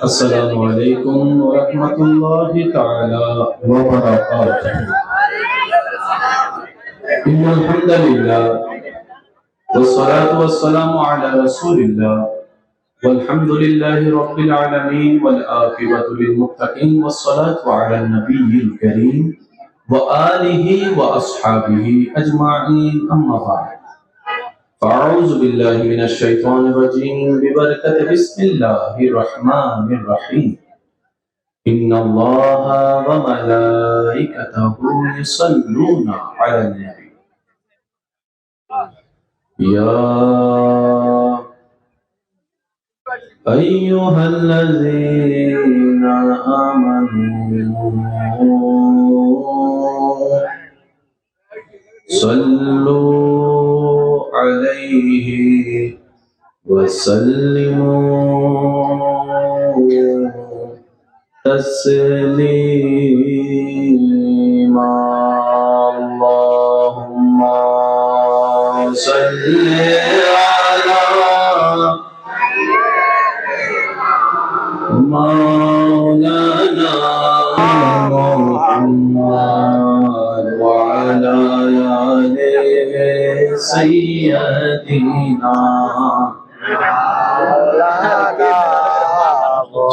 السلام عليكم ورحمة الله تعالى وبركاته. إن الحمد لله والصلاة والسلام على رسول الله والحمد لله رب العالمين والعاقبة للمتقين والصلاة على النبي الكريم وآله وأصحابه أجمعين أما بعد. فأعوذ بالله من الشيطان الرجيم ببركة بسم الله الرحمن الرحيم. إن الله وملائكته يصلون على النبي يا أيها الذين آمنوا صلوا عليه وسلموا تسليما. اللهم صل على مولانا محمد وعلى آل سيدنا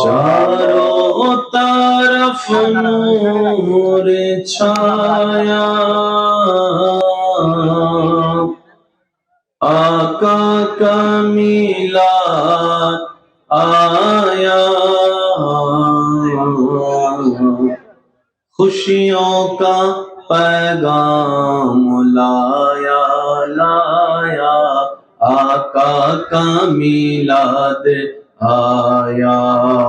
चारों तरफ नूर छाया, आका का मिलाद आया, खुशियों का पैगाम लाया लाया, आका का मिलाद आया।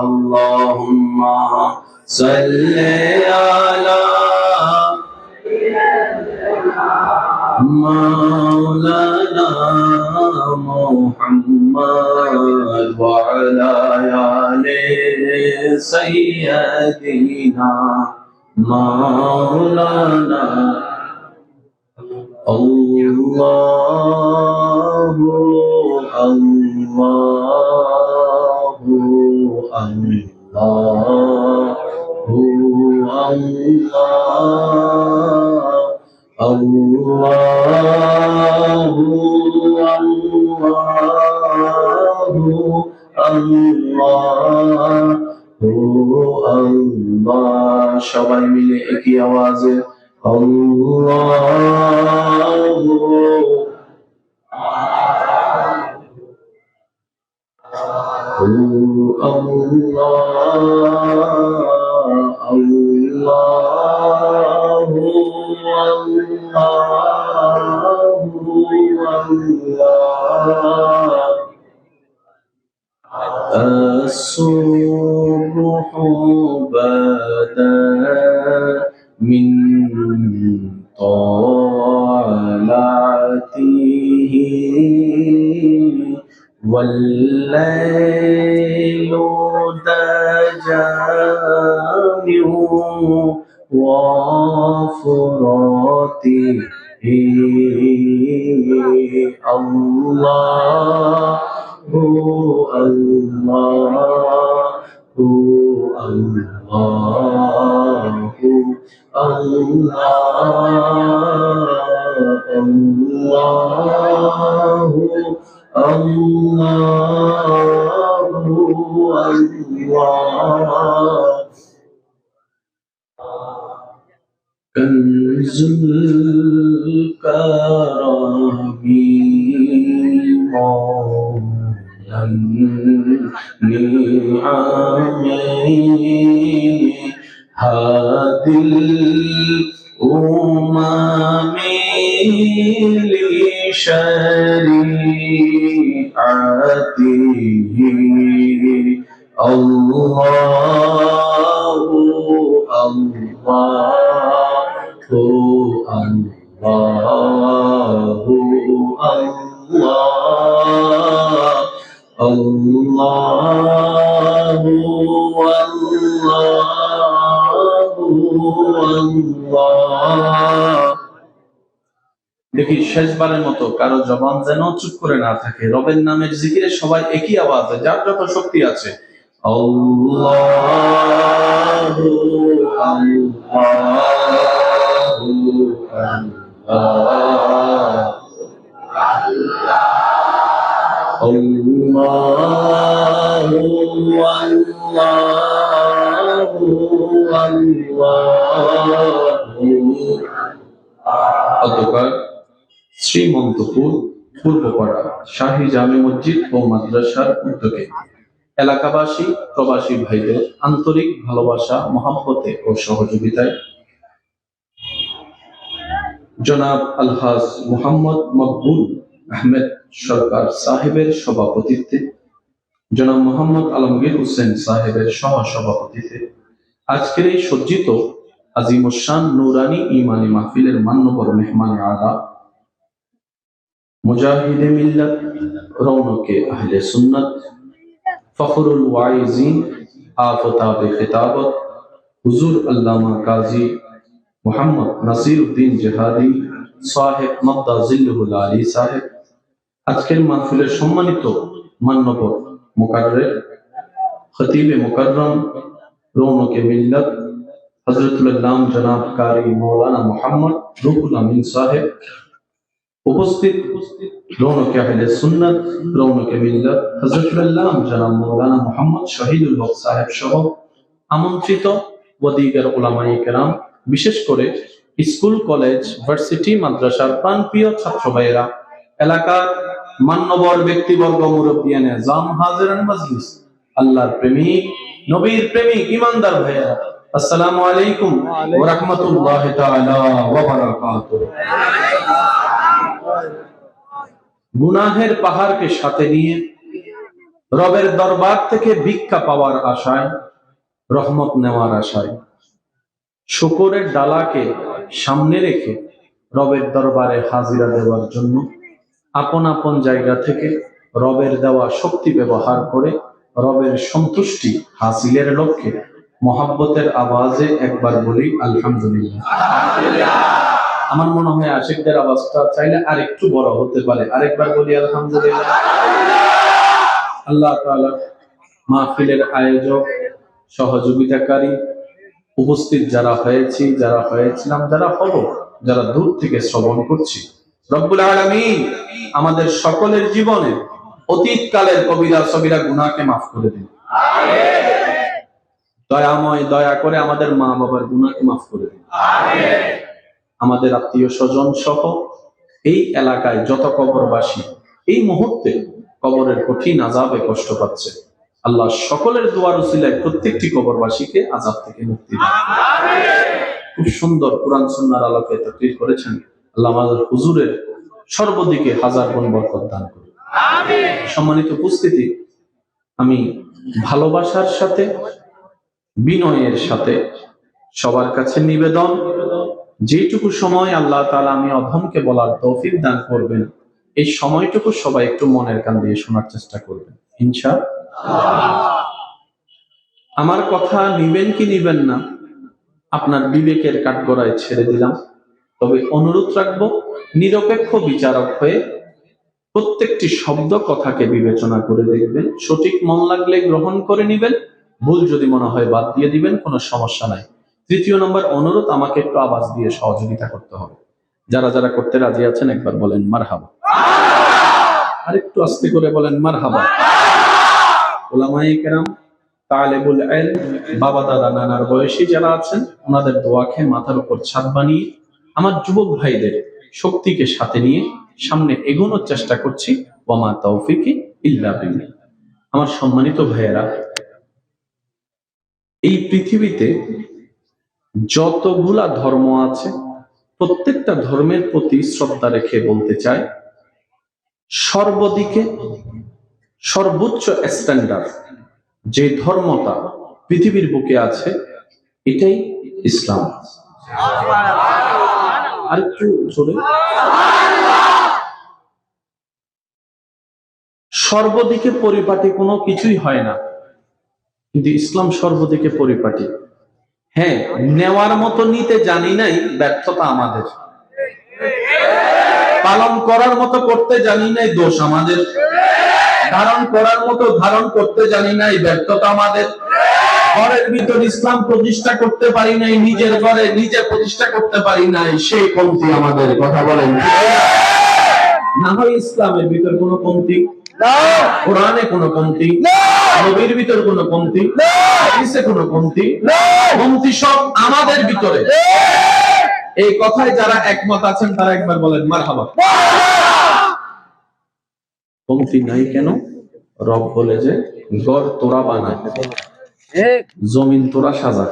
अल्लाहुम्मा सल्ले अला मौलाना मुहम्मद व अला आले सय्यदिना मौलाना। अल्लाहु अल्लाहु अल्लाहु अल्लाह अल्लाहु अल्लाहु अल्लाह। সবাই মিলে একই আওয়াজে আল্লাহু الصبح بدا من طلعته والليل دجى من وفراته الله الله الله الله كنز الكرم مولى النعم هادي الأمم لشريعته الله الله الله الله الله। দেখি শেষবারের মতো কারো জবান যেন চুপ করে না থাকে। রবের নামের জিকিরে সবাই একই আওয়াজে যার যত শক্তি আছে আল্লাহু আল্লাহু আল্লাহু আল্লাহু আল্লাহু। অতঃপর শ্রীমন্তপুর পূর্বপাড়া শাহী জামে মসজিদ ও মাদ্রাসার উদ্যোগে এলাকাবাসী প্রবাসী ভাইদের আন্তরিক ভালোবাসা, মহাব্বতে ও সহযোগিতায় জনাব আলহাজ মুহাম্মদ মকবুল আহমেদ সরকার সাহেবের সভাপতিত্বে, জনাব মোহাম্মদ আলমগীর হোসেন সাহেবের সহ সভাপতিত্বে আজকের এই সজ্জিত আজিমুশান নুরানি ইমানি মাহফিলের মান্যবর মেহমানে আলা, মুজাহিদে মিল্লাত, রৌনকে আহলে সুন্নাত, ফখরুল ওয়াইজিন, আফতাবে খিতাবত, হুজুর আল্লামা কাজী মোহাম্মদ নাসির উদ্দিন জেহাদি সাহেব মদ্দা জিল্লুহুল আলী সাহেব, আজকের মাহফিলের সম্মানিত মান্যবর মুকাররের, খতিবে মুকাররম, রৌনকে মিল্লাত হযরতুল আল্লাম জনাব কারি মাওলানা মুহাম্মদ রুহুল আমিন সাহেব, উপস্থিত রৌনকে আহলে সুন্নাত, রৌনকে মিল্লাত হযরতুল আল্লাম জনাব মাওলানা মুহাম্মদ শহীদুল হক সাহেব সহ আমন্ত্রিত ওয়াদিগার উলামায়ে কেরাম, বিশেষ করে স্কুল, কলেজ, ভার্সিটি, মাদ্রাসার প্রাণপ্রিয় ছাত্র ভাইয়েরা, এলাকার মান্যবর ব্যক্তিবর্গ, মুরব্বিয়ানে আযম, হাজিরান মাজলিস, আল্লাহর প্রেমিক, নবীর প্রেমিক, ইমানদার ভাইয়েরা, আসসালামু আলাইকুম ওয়া রাহমাতুল্লাহি তাআলা ওয়া বারাকাতুহু। গুনাহের পাহাড়কে সাথে নিয়ে রবের দরবার থেকে ভিক্ষা পাওয়ার আশায়, রহমত নেওয়ার আশায়, শুকরের ডালাকে সামনে রেখে রবের দরবারে হাজিরা দেওয়ার জন্য আপন আপন জায়গা থেকে রবের দেওয়া শক্তি ব্যবহার করে রবের সন্তুষ্টি হাসিলের লক্ষ্যে মহাব্বতের আওয়াজে একবার বলি আলহামদুলিল্লাহ। আমার মনে হয় আশিকদের আওয়াজটা চাইলে আরেকটু বড় হতে পারে, আরেকবার বলি আলহামদুলিল্লাহ। আল্লাহ তাআলা মাহফিলের আয়োজক, সহযোগিতাকারী, উপস্থিত যারা হয়েছি, যারা হয়েছিলাম, যারা হলো, যারা দূর থেকে শ্রবণ করছি, রব্বুল আলামিন আমাদের সকলের জীবনে অতীতকালের কবিরা সবিরা গুনাহকে মাফ করে দিন। দয়াময় দয়া করে আমাদের মা বাবার গুনাহকে মাফ করে দিন। আমাদের আত্মীয় স্বজন সহ এই এলাকায় যত কবরবাসী এই মুহূর্তে কবরের কঠিন আযাবে কষ্ট পাচ্ছে, আল্লাহ সকলের দোয়ার উসিলায় প্রত্যেকটি কবরবাসীকে আযাব থেকে মুক্তি দান। খুব সুন্দর কুরআন সুন্নাহর আলোকে তাকরীর করেছেন, আল্লাহ আমাদের হুজুরের সর্বদিকে হাজার গুণ বরকত দান করুন। আমিন। সম্মানিত উপস্থিতি, আমি ভালোবাসার সাথে, বিনয়ের সাথে সবার কাছে নিবেদন, যেটুকু সময় আল্লাহ তাআলা আমি অধমকে বলার তৌফিক দান করবেন, এই সময়টুকু সবাই একটু মনের কান দিয়ে শোনার চেষ্টা করবেন ইনশাআল্লাহ। আমার কথা নিবেন কি নিবেন না আপনার বিবেকের কাঠগড়ায় ছেড়ে দিলাম, তবে অনুরোধ রাখবো নিরপেক্ষ বিচারক হয়ে প্রত্যেকটি শব্দ কথাকে বিবেচনা করে দেখবেন, সঠিক মন লাগলে গ্রহণ করে নিবেন, ভুল যদি মনে হয় বাদ দিয়ে দিবেন, কোনো সমস্যা নাই। তৃতীয় নম্বর অনুরোধ, আমাকে একটু আওয়াজ দিয়ে সহযোগিতা করতে হবে। যারা যারা করতে রাজি আছেন একবার বলেন মারহাবা। আরেকটু আস্তে করে বলেন মারহাবা। উলামায়ে কেরাম, তালেবুল ইলম, বাবা দাদা নানার বয়সী যারা আছেন, ওনাদের দোয়াকে মাথার উপর ছাদ বানিয়ে আমার যুবক ভাইদের শক্তিকে সাথে নিয়ে সামনে এগোনোর চেষ্টা করছি। ওয়ামা তাওফিকি ইল্লা বিল্লাহ। আমার সম্মানিত ভাইয়েরা, এই পৃথিবীতে যতগুলা ধর্ম আছে প্রত্যেকটা ধর্মের প্রতি শ্রদ্ধা রেখে বলতে চাই, সর্বদিকে সর্বোচ্চ স্ট্যান্ডার্ড যে ধর্মটা পৃথিবীর বুকে আছে এটাই ইসলাম। আরেকটু জোরে। সর্বদিকে পরিপাটি কোনো কিছুই হয় না, কিন্তু ইসলাম সর্বদিকে পরিপাটি। হ্যাঁ, নেওয়ার মতো নিতে জানি নাই, ব্যর্থতা আমাদের। পালন করার মতো করতে জানি নাই, দোষ আমাদের। ধারণ করার মতো ধারণ করতে জানি নাই, ব্যর্থতা আমাদের। ঘরের ভিতর ইসলাম প্রতিষ্ঠা করতে পারি নাই, নিজের ঘরে নিজে প্রতিষ্ঠা করতে পারি নাই, সেই কমতি আমাদের। কথা বলেন না হয় ইসলামের ভিতর কোনো কমতি, কোরআনে কোনো কমতি, নবীর ভিতর কোনো কমতি, হাদিসে কোনো কমতি, কমতি সব আমাদের ভিতরে। এই কথায় যারা একমত আছেন তারা একবার বলেন মারহাবা। কমতি নাই কেন? রব বলে যে ঘর তোরা বানায়, জমিন তোরা সাজা,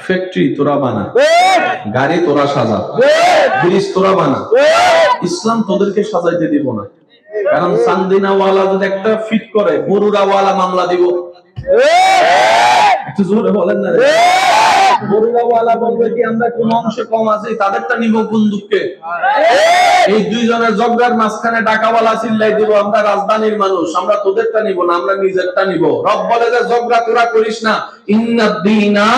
ফ্যাক্টরি তোরা বানা, গাড়ি তোরা সাজা, ব্রিজ তোরা বানা। ইসলাম তোদেরকে সাজাইতে দিব না, কারণ চান্দিনাওয়ালা যদি একটা ফিট করে, বরুড়াওয়ালা মামলা দিব। একটু জোরে বলেন না। বরুড়াওয়ালা বলবে কি আমরা কোন অংশে কম আছি, তাদেরটা নিব কোন দুঃখে? এই দুইজনের জগড়ার মাঝখানে ডাকাওয়ালা চিল্লাই দিব আমরা রাজধানীর মানুষ, আমরা তোদেরটা নিব না, আমরা নিজেরটা নিব। রব বলে যে জগড়া তোরা করিস না, ইন্নাদ-দীনা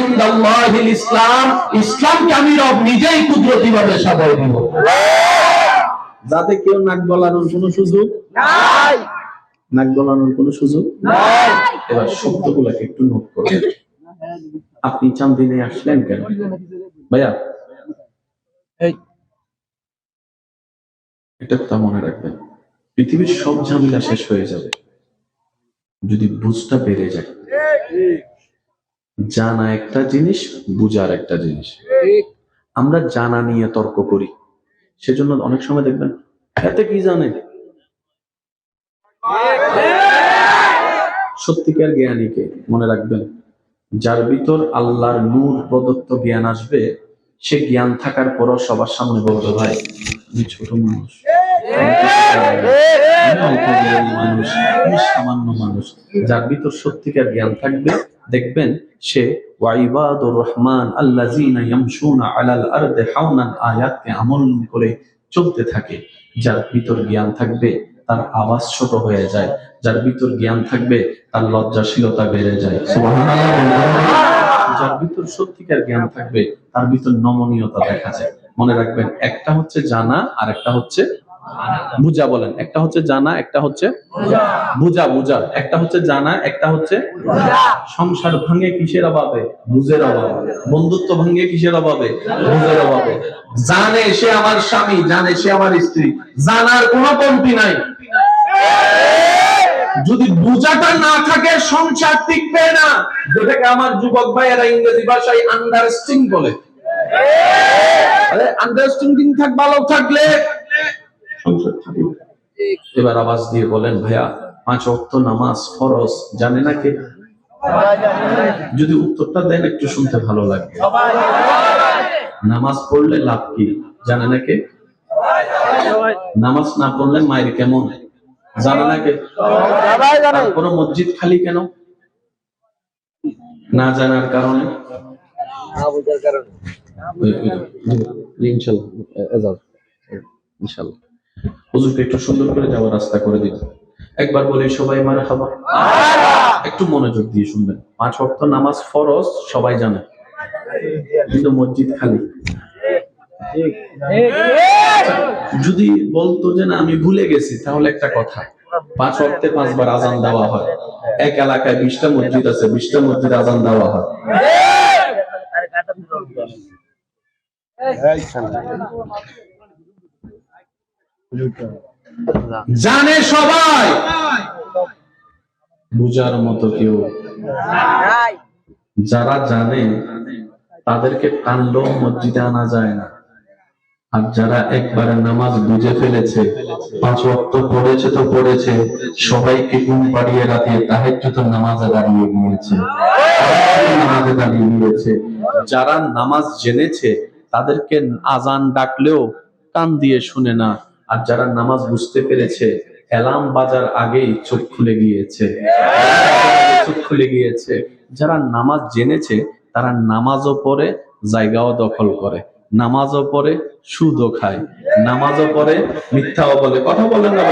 ইনদাল্লাহিল ইসলাম, ইসলামকে আমি রব নিজেই কুদরতি ভাবে সাজাই দিব, যাতে কেউ নাক গলানোর কোনো সুযোগ নাই, নাক গলানোর কোনো সুযোগ নাই। এবার শব্দগুলোকে একটু নোট করুন। আপনি চান্দিনে আসলেন কেন ভাইয়া? এটা কথা মনে রাখবেন, পৃথিবীর সব ঝামেলা শেষ হয়ে যাবে যদি বুঝটা বেড়ে যায়। জানা একটা জিনিস, বুঝার একটা জিনিস। আমরা জানা নিয়ে তর্ক করি, সেজন্য অনেক সময় দেখবেন এতে কি জানে। সত্যিকার জ্ঞানীকে মনে রাখবেন, যার ভিতর আল্লাহর নূর প্রদত্ত জ্ঞান আসবে, সে জ্ঞান থাকার পরও সবার সামনে বলবে ভাই আমি ছোট মানুষ, মানুষ, সামান্য মানুষ। যার ভিতর সত্যিকার জ্ঞান থাকবে দেখবেন সে ওয়াইবাদুর রহমান আল্লাযীনা ইয়ামশুনা আলাল আরদি হাওনান আয়াতকে আমল করে চলতে থাকে। যার ভিতর জ্ঞান থাকবে তার আওয়াজ ছোট হয়ে যায়, যার ভিতর জ্ঞান থাকবে তার লজ্জাশীলতা বেড়ে যায়। সুবহানাল্লাহ। যার ভিতর সত্যিকার জ্ঞান থাকবে তার ভিতর নমনীয়তা দেখা যায়। মনে রাখবেন, একটা হচ্ছে জানা আর একটা হচ্ছে বুঝা। বলেন, একটা হচ্ছে জানা, একটা হচ্ছে বুঝা। বুঝা একটা হচ্ছে জানা, একটা হচ্ছে সংসার ভাঙে কিসের অভাবে? বুঝের অভাবে। বন্ধুত্ব ভাঙে কিসের অভাবে? বুঝের অভাবে। জানে সে আমার স্বামী, জানে সে আমার স্ত্রী, জানার কোনো কমতি নাই। যদি বুঝাটা না থাকে সংসার টিকবে না, যেটাকে আমার যুবক ভাইয়েরা ইংরেজি ভাষায় আন্ডারস্ট্যান্ডিং বলে। আন্ডারস্ট্যান্ডিং ভালো থাকলে সংসার টিকবে। এবার আওয়াজ দিয়ে বলেন ভাইয়া 5 ওয়াক্ত নামাজ ফরজ জানে না কে? যদি উত্তরটা দেন একটু শুনতে ভালো লাগবে। নামাজ পড়লে লাভ কি জানে না কে? নামাজ না পড়লে মায়ের কেমন জানে না কে? কোনো মসজিদ খালি কেন? না জানার কারণে, না বোঝার কারণে। ইনশাআল্লাহ হুজুরকে একটু সুন্দর করে যাওয়ার রাস্তা করে দিন। একবার বলি সবাই মারহাবা। একটু মনোযোগ দিয়ে শুনবেন। 5 ওয়াক্ত নামাজ ফরজ সবাই জানে, কিন্তু মসজিদ খালি। যদি বলতো যে না আমি ভুলে গেছি, তাহলে একটা কথা, 5 ওয়াক্তে 5 বার আজান দেওয়া হয়। এক এলাকায় 20টা মসজিদ আছে, 20টা মসজিদ আজান দেওয়া হয়। জানে সবাই, বুঝার মতো কেউ। যারা জানে তাদেরকে টানলেও মসজিদে আনা যায় না। আর যারা একবারে নামাজ বুঝে ফেলেছে, 5 ওয়াক্ত পড়েছে তো পড়েছে, সবাইকে ঘুম পাড়িয়ে রাতে তাহাজ্জুদের নামাজে দাঁড়িয়ে গিয়েছে। যারা নামাজ জেনেছে তাদেরকে আজান ডাকলেও কান দিয়ে শুনে না। আর যারা নামাজ বুঝতে পেরেছে, অ্যালার্ম বাজার আগেই চোখ খুলে গিয়েছে। যারা নামাজ জেনেছে তারা নামাজও পড়ে, জায়গাও দখল করে, নামাজও পড়ে, সুদও খায়, নামাজও পড়ে, মিথ্যাও বলে। কথা বলেন না?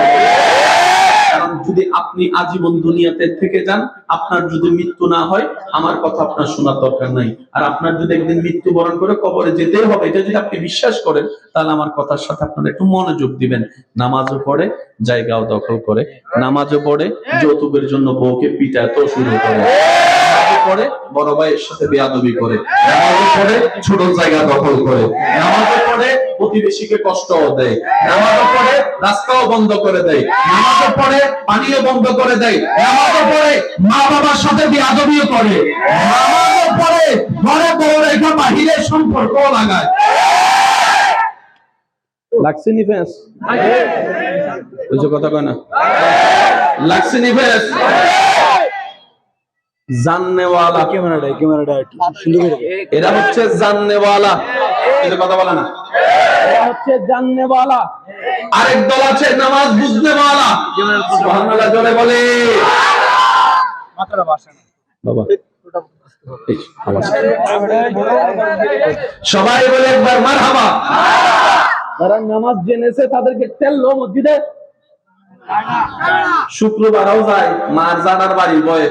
যদি আপনি আজীবন দুনিয়াতে থেকে যান, আপনার যদি মৃত্যু না হয়, আমার কথা আপনার শোনার দরকার নাই। আর আপনার যদি একদিন মৃত্যুবরণ করে কবরে যেতেই হবে, এটা যদি আপনি বিশ্বাস করেন, তাহলে আমার কথার সাথে আপনারা একটু মনোযোগ দিবেন। নামাজও পড়ে, জায়গাও দখল করে, নামাজও পড়ে, যৌতুকের জন্য বউকে পিটায় তো শুরু করে, পড়ে বড় ভাইয়ের সাথে বেয়াদবি করে, নামাজও পড়ে ছোট জায়গা দখল করে, নামাজও পড়ে প্রতিবেশীকে কষ্টও দেয়, নামাজও পড়ে রাস্তাও বন্ধ করে দেয়, নামাজও পড়ে পানিও বন্ধ করে দেয়, নামাজও পড়ে মা বাবার সাথে বেয়াদবিও করে, নামাজও পড়ে ঘরে বউ রেখে বাহিরের সম্পর্কও লাগায়। লাগছে নি ফেস? ওই যে কথা কয় না, লাগছে নি ফেস? জাননেওয়ালা, ক্যামেরাটা সুন্দর করে, এরা হচ্ছে জাননেওয়ালা, এটা কথা বলে না, এরা হচ্ছে জাননেওয়ালা। আরেক দল আছে নামাজ বুঝনেওয়ালা। সুবহানাল্লাহ জোরে বলে। বাবা সবাই বলে একবার মারহাবা। যারা নামাজ জেনেছে তাদেরকে তেললো মসজিদে, শুক্রবারও যায় মার জানার বাড়ি বয়ে,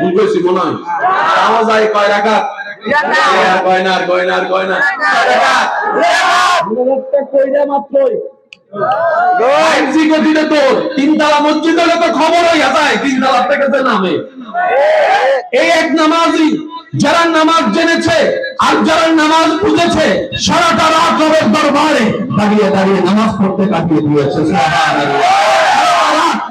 বুঝেছি মনে হয়, তাও যায় কয় রাকাত, গয়নার গয়নার গয়না মাত্রই তিনতলা মসজিদ হলে তো খবর হয়ে যায়, তিনতলা থেকে নামে। এই এক নামাজি যারা নামাজ জেনেছে আর যারা নামাজ বুঝেছে, সারাটা রাত রবের দরবারে দাঁড়িয়ে দাঁড়িয়ে নামাজ পড়তে কাটিয়ে দিয়েছে,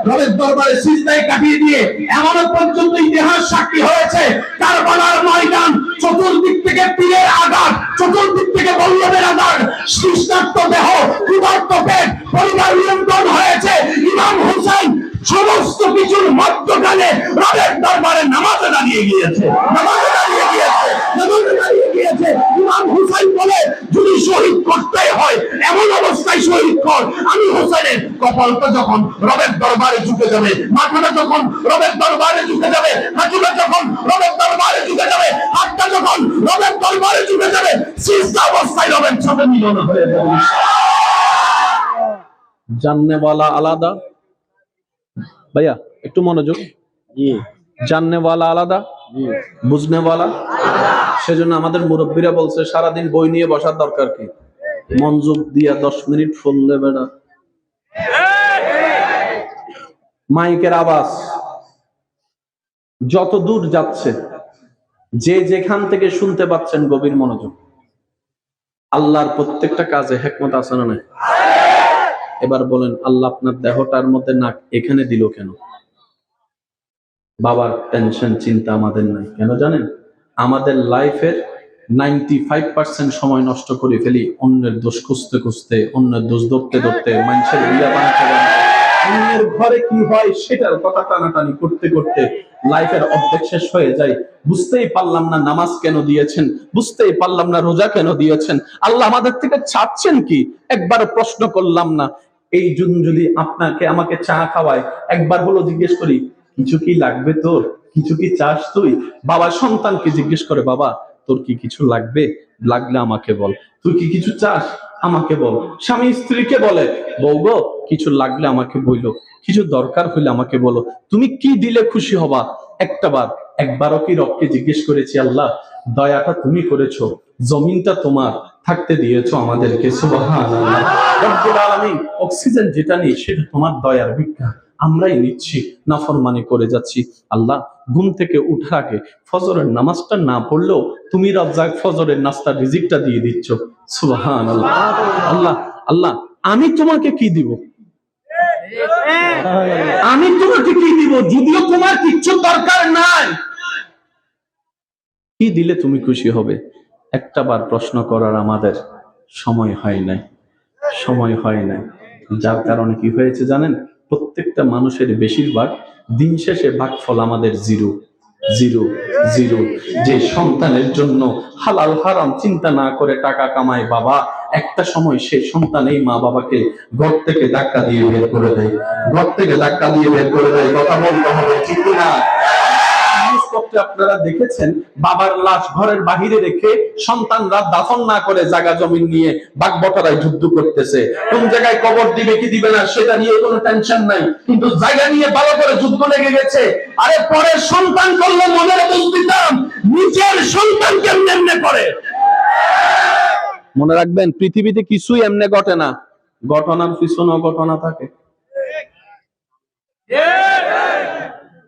রবের দরবারে সিজদায় কাটিয়ে দিয়ে এমনও পর্যন্ত ইতিহাস সাক্ষী হয়েছে, কারবালার ময়দান চতুর্দিক থেকে তীরের আঘাত, চতুর্দিক থেকে বল্লভের আঘাত, তৃষ্ণার্ত দেহ, ক্ষুধার্ত পেট, পরিবার নিয়ন্ত্রণ হয়েছে। ইমাম হুসাইন সমস্ত কিছুর মধ্যখানে রবের দরবারে নামাজে দাঁড়িয়ে গিয়েছে, নামাজে দাঁড়িয়ে গিয়েছে, নামাজে দাঁড়িয়ে গিয়েছে। ইমাম হুসাইন বলে, যদি শহীদ করতেই হয় এমন অবস্থায় শহীদ কর। আমি হুসাইনের কপালটা যখন রবের দরবারে ঝুঁকে যাবে, মাথাটা যখন রবের দরবারে ঝুঁকে যাবে, হাঁটুটা যখন রবের দরবারে ঝুঁকে যাবে, হাতটা যখন রবের দরবারে ঝুঁকে যাবে, সিজদা অবস্থায় রবের সাথে মিলন হয়ে যাবে। জাননেওয়ালা আলাদা, ভাইয়া একটু মনোযোগ, জাননেওয়ালা আলাদা, বুঝনেওয়ালা। সেজন্য আমাদের মুরব্বীরা বলছে সারাদিন বই নিয়ে বসার দরকার কি, মনোযোগ দিয়া 10 মিনিট শুনলে বেড়া। মাইকের আওয়াজ যত দূর যাচ্ছে, যে যেখান থেকে শুনতে পাচ্ছেন, গভীর মনোযোগ। আল্লাহর প্রত্যেকটা কাজে হিকমত আছে না নাই? এবার বলেন, আল্লাহ আপনার দেহটার মধ্যে নাক এখানে দিল কেন? বাবার টেনশন চিন্তা আমাদের নাই কেন জানেন? আমাদের লাইফের 95% সময় নষ্ট করে ফেলি অন্যের দোষ খুঁজতে খুঁজতে, অন্যের দোষ ধরতে ধরতে, মানুষের বিয়া বানাতে বানাতে, অন্যের ঘরে কি হয় সেটার কথা টানাটানি করতে করতে লাইফের অর্ধেক শেষ হয়ে যায়। বুঝতেই পারলাম না নামাজ কেন দিয়েছেন, বুঝতেই পারলাম না রোজা কেন দিয়েছেন, আল্লাহ আমাদের থেকে চাচ্ছেন কি একবার প্রশ্ন করলাম না। এই জন্য যদি আপনাকে আমাকে চা খাওয়ায়, একবার হলো জিজ্ঞেস করি, কিছু কি লাগবে তোর, কিছু কি চাস তুই? বাবা সন্তানকে জিজ্ঞেস করে, বাবা তোর কি কিছু লাগবে, লাগলে আমাকে বল। তুই কি কিছু চাস, আমাকে বল। স্বামী স্ত্রীকে বলে, বউ গো কিছু লাগলে আমাকে বইলো, কিছু দরকার হইলে আমাকে বলো, তুমি কি দিলে খুশি হবা। একবারও কি রবকে জিজ্ঞেস করেছি, আল্লাহ দয়াটা তুমি করেছো, জমিনটা তোমার, থাকতে দিয়েছো আমাদেরকে, সুবহানাল্লাহ রব্বুল আলামিন, অক্সিজেন যেটা নেই সেটা তোমার দয়ার ভিক্ষা, আমরাই নিচ্ছি, নাফরমানি করে যাচ্ছি। আল্লাহ ঘুম থেকে উঠার আগে ফজরের নামাজটা না পড়লেও তুমি রব্জাক ফজরের নাস্তা রিজিকটা দিয়ে দিচ্ছ, সুবহানাল্লাহ। আল্লাহ আল্লাহ আমি তোমাকে কি দিব, আমি তোমাকে কি দিব, যদিও তোমার কিচ্ছু দরকার নাই, কি দিলে তুমি খুশি হবে? একটা বার প্রশ্ন করার আমাদের সময় হয় নাই, সময় হয় নাই। যার কারণে কি হয়েছে জানেন? প্রত্যেকটা মানুষের বেশিরভাগ দিন শেষে ভাগফল আমাদের জিরো জিরো জিরো। যে সন্তানের জন্য হালাল হারাম চিন্তা না করে টাকা কামায় বাবা, একটা সময় সেই সন্তান এই মা বাবাকে ঘর থেকে ধাক্কা দিয়ে বের করে দেয়, ঘর থেকে ধাক্কা দিয়ে বের করে দেয়। কথা বলতে হবে, ঠিক না? ক্ষেত্রে আপনারা দেখেছেন বাবার লাশ ঘরের বাহিরে রেখে সন্তানরা দাফন না করে জায়গা জমিন নিয়ে বাগবটারায় যুদ্ধ করতেছে। কোন জায়গায় কবর দিবে কি দিবে না সেটা নিয়ে কোনো টেনশন নাই, কিন্তু জায়গা নিয়ে ভালো করে যুদ্ধ লেগে গেছে। আরে পরের সন্তান করলে মনে বুঝতাম, নিজের সন্তান কেমনে এমনি করে। মনে রাখবেন, পৃথিবীতে কিছুই এমনি ঘটে না, ঘটনার পিছনে ঘটনা থাকে।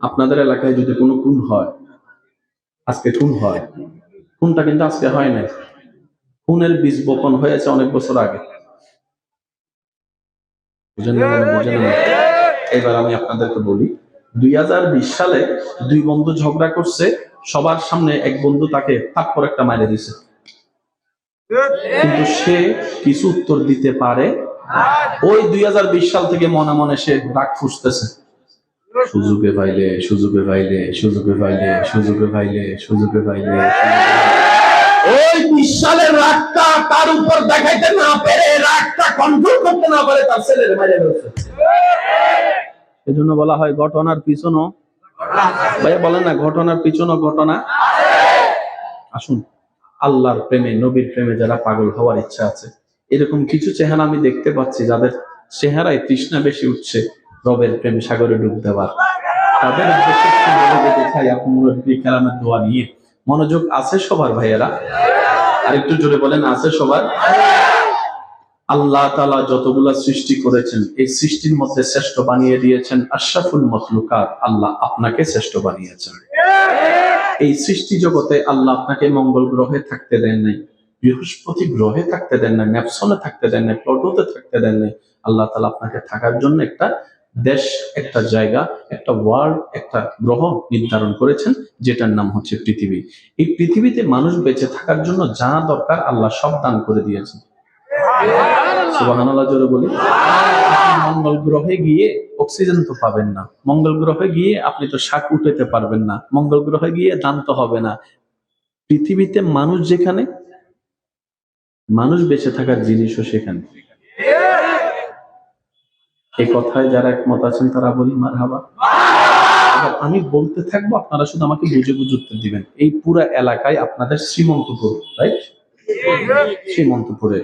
আপনাদের এলাকায় যদি কোনো খুন হয়, আজকে খুন হয়, খুনটা কিন্তু আজকে হয় নাই, খুনের বীজ বপন হয়েছে অনেক বছর আগে। বুঝেন না? বুঝেন না? এবার আমি আপনাদেরকে বলি, 2020 সালে দুই বন্ধু ঝগড়া করছে, সবার সামনে এক বন্ধু তাকে থাপ্পড় একটা মাইরে দিছে, কিন্তু সে কিছু উত্তর দিতে পারে। ওই 2020 সাল থেকে মনে মনে সে রাগ ফুসতেছে, সুযোগে পাইলে সুযোগে পাইলে সুযোগে পাইলে সুযোগে পাইলে সুযোগে পাইলে। ওই 20 সালের রাগটা তার উপর দেখাইতে না পেরে, রাগটা কন্ট্রোল করতে না পারে, তার ছেলের মাইরে ফেলছে। এজন্য বলা হয় ঘটনার পিছনও, ভাইয়া বলেন না, ঘটনার পিছনও ঘটনা। আসুন, আল্লাহর প্রেমে, নবীর প্রেমে যারা পাগল হওয়ার ইচ্ছা আছে, এরকম কিছু চেহারা আমি দেখতে পাচ্ছি যাদের চেহারায় তৃষ্ণা বেশি উঠছে রবের প্রেম সাগরে ডুব দেওয়ার। তাদের কালামের দোয়া নিয়ে মনোযোগ আছে সবার ভাইয়েরা? আর একটু জোরে বলেন, আছে সবার? আল্লাহ তাআলা যতগুলা সৃষ্টি করেছেন, এই সৃষ্টির মধ্যে শ্রেষ্ঠ বানিয়ে দিয়েছেন আশরাফুল মখলুকাত, আল্লাহ আপনাকে শ্রেষ্ঠ বানিয়েছেন। এই সৃষ্টি জগতে আল্লাহ আপনাকে মঙ্গল গ্রহে থাকতে দেন নাই, বৃহস্পতি গ্রহে থাকতে দেন নাই, নেপসনে থাকতে দেন নাই, প্লুটোতে থাকতে দেন নাই। আল্লাহ তাআলা আপনাকে থাকার জন্য একটা দেশ, একটা জায়গা, একটা ওয়ার্ল্ড, একটা গ্রহ নির্ধারণ করেছেন, যেটার নাম হচ্ছে পৃথিবী। এই পৃথিবীতে মানুষ বেঁচে থাকার জন্য যা দরকার আল্লাহ সব দান করে দিয়েছেন। সুবহানাল্লাহ জোরে বলি। মঙ্গল গ্রহে গিয়ে অক্সিজেন তো পাবেন না, মঙ্গল গ্রহে গিয়ে আপনি তো শাক উঠাতে পারবেন না, মঙ্গল গ্রহে গিয়ে দান তো হবে না। পৃথিবীতে মানুষ যেখানে, মানুষ বেঁচে থাকার জিনিসও সেখানে। এই কথায় যারা একমত আছেন তারা বলি মারহাবা। আমি বলতে থাকবো, আপনারা শুধু আমাকে বুঝে বুঝে উত্তর দিবেন। এই পুরো এলাকায় আপনাদের শ্রীমন্তপুর, রাইট? শ্রীমন্তপুরে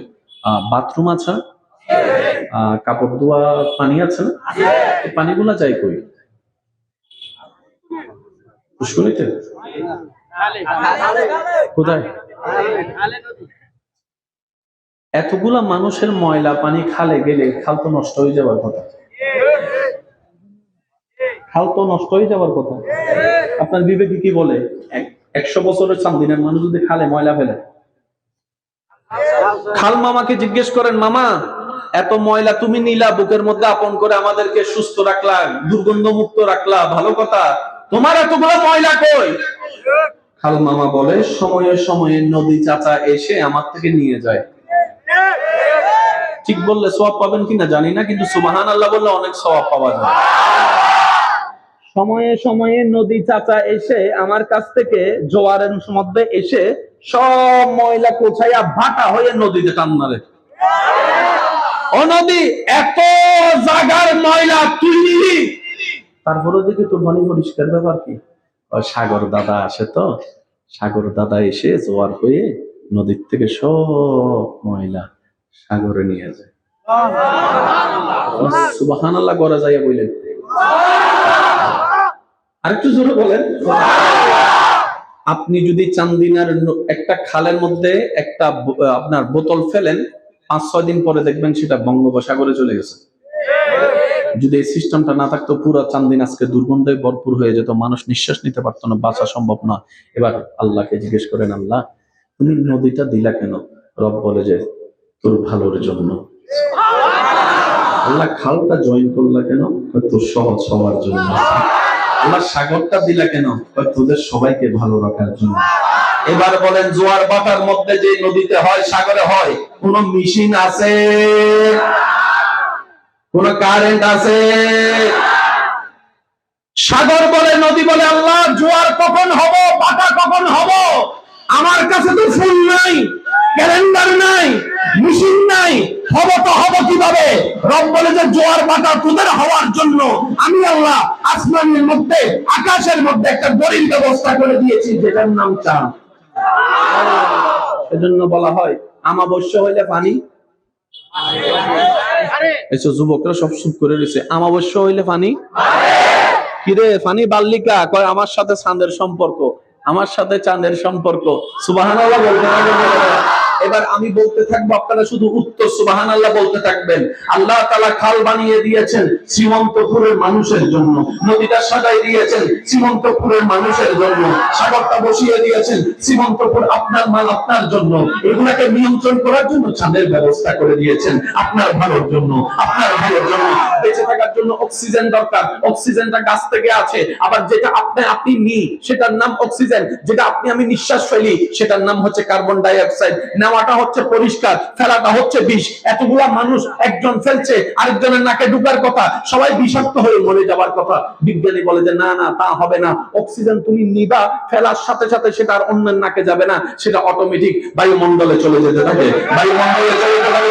বাথরুম আছে, কাপড় ধোয়া পানি আছে না? এই পানিগুলা যায় কই? পুষ্করিতে? কোথায়? এতগুলা মানুষের ময়লা পানি খালে গেলে খাল তো নষ্ট হয়ে যাবার কথা, খাল তো নষ্ট হয়ে যাবার কথা। আপনার বিবেকে কি বলে? 100 বছরের চান্দিনের মানুষ যদি খালে ময়লা ফেলে, খাল মামাকে জিজ্ঞেস করেন, মামা এত ময়লা তুমি নিলা, বুকের মধ্যে আপন করে আমাদেরকে সুস্থ রাখলা, দুর্গন্ধ মুক্ত রাখলা, ভালো কথা, তোমার এতগুলো ময়লা কই? খাল মামা বলে, সময়ে সময়ে নদী চাচা এসে আমার থেকে নিয়ে যায়। ঠিক বললে সওয়াব পাবেন কিনা জানি না, কিন্তু সুবহানাল্লাহ বললে অনেক সওয়াব পাওয়া যায়। সময়ে সময়ে নদী চাচা এসে আমার কাছ থেকে জোয়ারের মধ্যে এসে সব ময়লা কোছাইয়া ভাটা হয়ে নদীতে টান মারে। ও নদী, এত জায়গার ময়লা তুই নিলি, তারপরে দেখি তোর পানি পরিষ্কার, ব্যাপার কি? সাগর দাদা আসে, তো সাগর দাদা এসে জোয়ার হয়ে নদীর থেকে সব ময়লা সাগরে নিয়ে যায়। সুবহানাল্লাহ করা যায় বললেন, আরেকটু জোরে বলেন। আপনি যদি চান্দিনার একটা খালের মধ্যে একটা আপনার বোতল ফেলেন, 5-6 দিন পরে দেখবেন সেটা বঙ্গোপসাগরে চলে গেছে। যদি এই সিস্টেমটা না থাকতো, পুরো চান্দিন আজকে দুর্গন্ধে ভরপুর হয়ে যেত, মানুষ নিঃশ্বাস নিতে পারতো না, বাঁচা সম্ভব না। এবার আল্লাহকে জিজ্ঞেস করেন, আল্লাহ তুমি নদীটা দিলা কেন? রব বলে যে তোর ভালোর জন্য। আল্লাহ খালটা জয়েন করলা কেন? তোর সহজ সবার জন্য। আল্লাহ সাগরটা দিলা কেন? তোদের সবাইকে ভালো রাখার জন্য। এবার বলেন, জোয়ার বাটার মধ্যে যে নদীতে হয়, সাগরে হয়, কোন মেশিন আছে? কোন কারেন্ট আছে? সাগর বলে, নদী বলে, আল্লাহ জোয়ার কখন হব, বাটা কখন হব? আমার কাছে তো ফুল নাই, ক্যালেন্ডার নাই, মেশিন নাই, হব তো হব কিভাবে? রব বলে যে জোয়ার বাটা তোদের হওয়ার জন্য আমি আল্লাহ আসমানের মধ্যে, আকাশের মধ্যে একটা দড়ির ব্যবস্থা করে দিয়েছি, যেটার নাম চাঁদ। এজন্য বলা হয় আমাবস্যা হইলে পানি, এসব যুবকরা সব চুপ করে রয়েছে, আমাবস্যা হইলে পানি, কিরে পানি বাল্লিকা কয় আমার সাথে চাঁদের সম্পর্ক, আমার সাথে চাঁদের সম্পর্ক। সুবহানাল্লাহ বলতে থাকবেন। এবার আমি বলতে থাকবো, আপনারা শুধু উত্তর সুবহানাল্লাহ বলতে থাকবেন। আল্লাহ তাআলা খাল বানিয়ে দিয়েছেন শ্রীমন্তপুরের মানুষের জন্য, নদীটা সাজাই দিয়েছেন শ্রীমন্তপুরের মানুষের জন্য, সাগরটা বসিয়ে দিয়েছেন শ্রীমন্তপুর আপনার মাল আপনার জন্য, এগুলাকে নিয়ন্ত্রণ করার জন্য চাঁদের ব্যবস্থা করে দিয়েছেন আপনার ভালোর জন্য, আপনার ভালোর জন্য। বেঁচে থাকার জন্য অক্সিজেন দরকার, অক্সিজেনটা গাছ থেকে আছে, আবার যেটা আপনি নিই সেটার নাম অক্সিজেন, যেটা আমি নিঃশ্বাস ফেলি সেটার নাম হচ্ছে কার্বন ডাই অক্সাইড। নেওয়াটা হচ্ছে পরিষ্কার, ফেলাটা হচ্ছে বিষ। এতগুলা মানুষ একজন ফেলছে, আরেকজনের নাকে ঢুকার কথা, সবাই বিষাক্ত হয়ে মরে যাওয়ার কথা। বিজ্ঞানী বলে যে না না, তা হবে না, অক্সিজেন তুমি নিবা, ফেলার সাথে সাথে সেটা আর অন্যের নাকে যাবে না, সেটা অটোমেটিক বায়ুমণ্ডলে চলে যেতে থাকে, বায়ুমণ্ডলে চলে যেতে থাকে।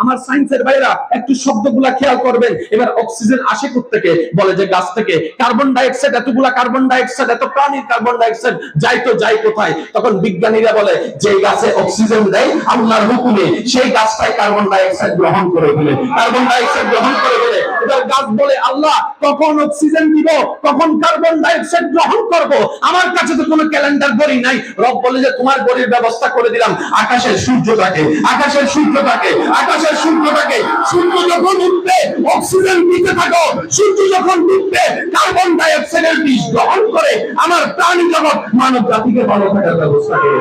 আমার সায়েন্সের ভাইরা একটু শব্দগুলা খেয়াল করবেন। এবার অক্সিজেন আসে কোত্থেকে? বলে যে গাছ থেকে। কার্বন ডাই অক্সাইড, এতগুলা কার্বন ডাই অক্সাইড, এত প্রাণীর কার্বন ডাই অক্সাইড যাই তো যাই কোথায়? তখন বিজ্ঞানীরা বলে যে গাছে অক্সিজেন দেয় আল্লাহর হুকুমে, সেই গাছটাই কার্বন ডাই অক্সাইড গ্রহণ করে ফেলে, কার্বন ডাই অক্সাইড গ্রহণ করে ফেলে। এবার গাছ বলে আল্লাহ কখন অক্সিজেন দিব, কখন কার্বন ডাই অক্সাইড গ্রহণ করব, আমার কাছে তো কোনো ক্যালেন্ডার ঘড়ি নাই। রব বলে যে তোমার ঘড়ির ব্যবস্থা করে দিলাম, আকাশের সূর্যটাকে, আকাশের সূর্যটাকে, আকাশের সূর্যটাকে। সূর্য যখন উঠবে অক্সিজেন দিতে থাকো, সূর্য যখন ডুববে কার্বন ডাই অক্সাইডের বিষ গ্রহণ করে আমার প্রাণী জগৎ মানব জাতিকে ভালো থাকার ব্যবস্থা করে।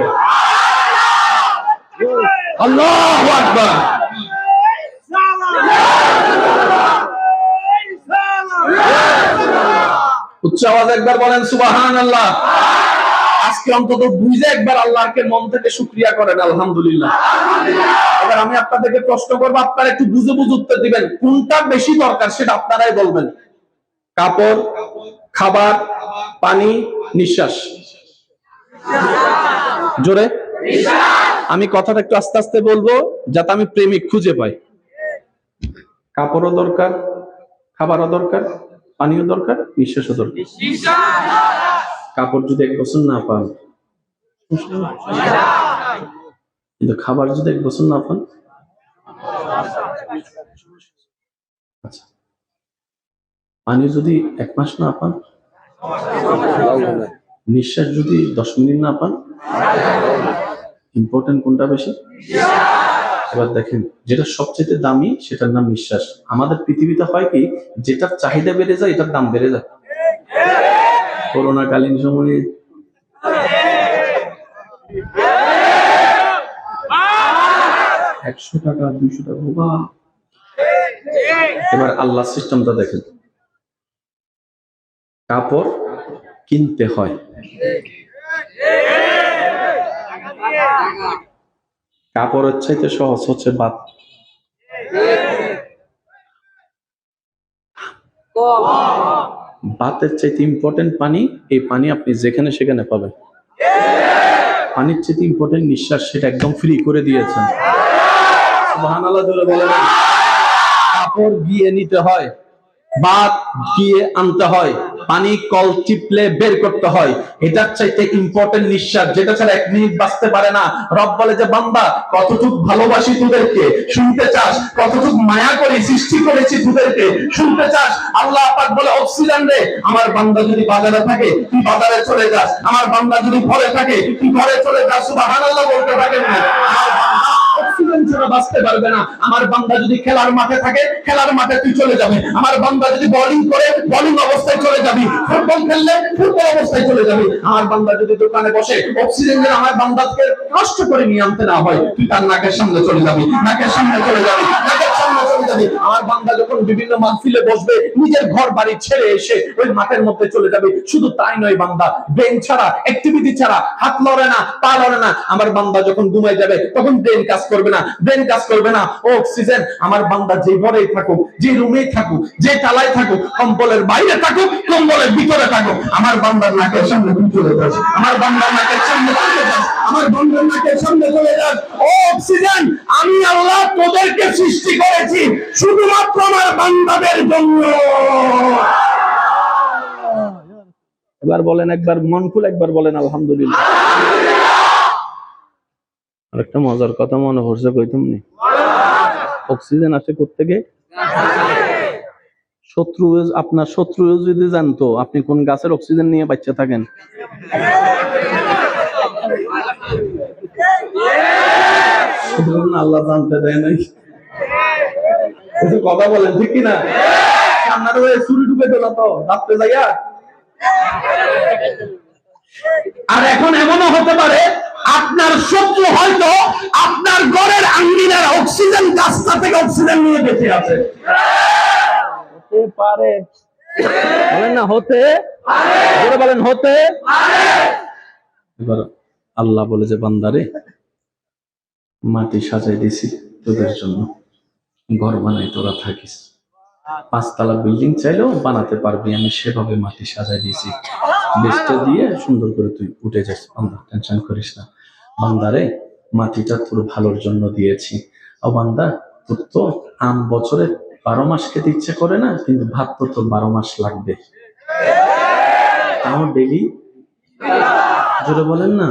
আল্লাহু আকবার। উচ্চ আওয়াজে একবার বলেন সুবহানাল্লাহ। আজকে অন্তত বুঝে একবার আল্লাহকে মন থেকে শুকরিয়া করেন আলহামদুলিল্লাহ। এবার আমি আপনাদেরকে প্রশ্ন করবো, আপনারা একটু বুঝে বুঝে উত্তর দিবেন, কোনটা বেশি দরকার সেটা আপনারাই বলবেন। কাপড়, খাবার, পানি, নিঃশ্বাস? জোরে আমি কথাটা একটু আস্তে আস্তে বলবো যাতে আমি প্রেমিক খুঁজে পাই। কাপড়ও দরকার, খাবারও দরকার, পানিও দরকার, নিঃশ্বাসও দরকার। কাপড় যদি 1 বছর না পান, কিন্তু খাবার যদি 1 বছর না পান, আচ্ছা, পানি যদি 1 মাস না পান, নিঃশ্বাস যদি 10 মিনিট না পান, ইম্পর্টেন্ট কোনটা বেশি? এবার দেখেন, যেটা সবচেয়ে দামি সেটার নাম নিঃশ্বাস। আমাদের পৃথিবীতে হয় কি, যেটার চাহিদা বেড়ে যায় এটার দাম বেড়ে যায়। করোনা কালীন সময়ে 100 টাকা 200 টাকা বাবা। এবার আল্লাহ সিস্টেমটা দেখেন, কাপড় কিনতে হয়, কাপড়ের চাইতে সহজ হচ্ছে ভাত। ভাতের চাইতে ইম্পর্টেন্ট পানি, এই পানি আপনি যেখানে সেখানে পাবেন। পানির চাইতে ইম্পর্টেন্ট নিঃশ্বাস, সেটা একদম ফ্রি করে দিয়েছেন। সুবহানাল্লাহ জোরে বলেন। কাপড় গিয়ে নিতে হয়, ভাত গিয়ে আনতে হয়, পানি কল টিপলে বের করতে হয়, এটার চাইতে ইম্পর্টেন্ট নিঃশ্বাস, যেটা ছাড়া 1 মিনিট বাঁচতে পারে না। রব বলে যে বান্দা কতটুকু ভালোবাসি তোদেরকে, শুনতে চাস? কতটুকু মায়া করে সৃষ্টি করেছি তোদেরকে, শুনতে চাস? আল্লাহ পাক বলে অক্সিজেন রে, আমার বান্দা যদি বাজারে থাকে তুই বাজারে চলে যাস, আমার বান্দা যদি ঘরে থাকে তুই ঘরে চলে যাস। সুবহানাল্লাহ বলতে থাকেন না, অক্সিজেন ছাড়া বাঁচতে পারবে না। আমার বান্দা যদি খেলার মাঠে থাকে খেলার মাঠে তুই চলে যাবে, আমার বান্দা যদি বোলিং করে বোলিং অবস্থায় চলে যাবি, ফুটবল খেললে ফুটবল অবস্থায় চলে যাবি। আমার বান্দা যদি দোকানে বসে অক্সিজেন যেন আমার বান্দাকে কষ্ট করে নিয়ে আনতে না হয়, তুই তার নাকের সামনে চলে যাবি, নাকের সামনে চলে যাবি, নাকের সামনে চলে যাবি। আমার বান্দা যখন বিভিন্ন মাহফিলে বসবে নিজের ঘর বাড়ি ছেড়ে এসে ওই মাঠের মধ্যে চলে যাবে। শুধু তাই নয়, বান্দা ব্রেন ছাড়া, অ্যাক্টিভিটি ছাড়া, হাত লড়ে না, পা লড়ে না। আমার বান্দা যখন ঘুমায় যাবে তখন ব্রেন কাজ করবে না, ব্রেন কাজ করবে না। ও অক্সিজেন, আমার বান্দা যে ঘরেই থাকুক, যে রুমেই থাকুক, যে তালায় থাকুক, কম্বলের বাইরে থাকুক, কম্বলের ভিতরে থাকুক, আমার আমার বান্দার নাকের সামনে তুমি চলে যাস, আমার বান্দার নাকের সামনে চলে যাস, আমার বান্দার নাকের সামনে চলে যাস। ও অক্সিজেন, আমি আল্লাহ তোদেরকে সৃষ্টি করেছি শুধুমাত্র আমার বান্দাদের জন্য। এবার বলেন, একবার মন খুলে একবার বলেন আলহামদুলিল্লাহ। আরেকটা মজার কথা মনে পড়ছে, কইতাম নি, অক্সিজেন আসে কোত্থেকে? শত্রু, আপনার শত্রু যদি জানতো আপনি কোন গাছের অক্সিজেন নিয়ে বাচ্চা থাকেন, আল্লাহ জানতে দেয় নাই। কথা বলেন ঠিক কিনা? আপনার চুরি ঢুকে দিল তো রাত্রে যাইয়া। আর এখন এমনও হতে পারে আপনার শত্রু হয়তো আপনার ঘরের আঙ্গিনার অক্সিজেন গাছটা থেকে অক্সিজেন নিয়ে বেঁচে আছে। হতে পারে, বলেন না হতে পারে, বলেন হতে পারে। এবার আল্লাহ বলে যে বান্দারে, মাটি সাজাই দিছি তোদের জন্য, ঘর বানাই তোরা থাকিস, 5 তলা বিল্ডিং চাইলেও বানাতে পারবি, আমি সেভাবে মাটি সাজাই দিয়েছি, বেস্টটা দিয়ে সুন্দর করে তুই উঠে যাস, বান্দা টেনশন করিস না। বান্দারে, মাটিটা তোর ভালোর জন্য দিয়েছি। ও বান্দা, তোর তো আম বছরে 12 মাস খেতে ইচ্ছে করে না, কিন্তু ভাত তো তোর 12 মাস লাগবে, তাও ডেলি, জোরে বলেন না।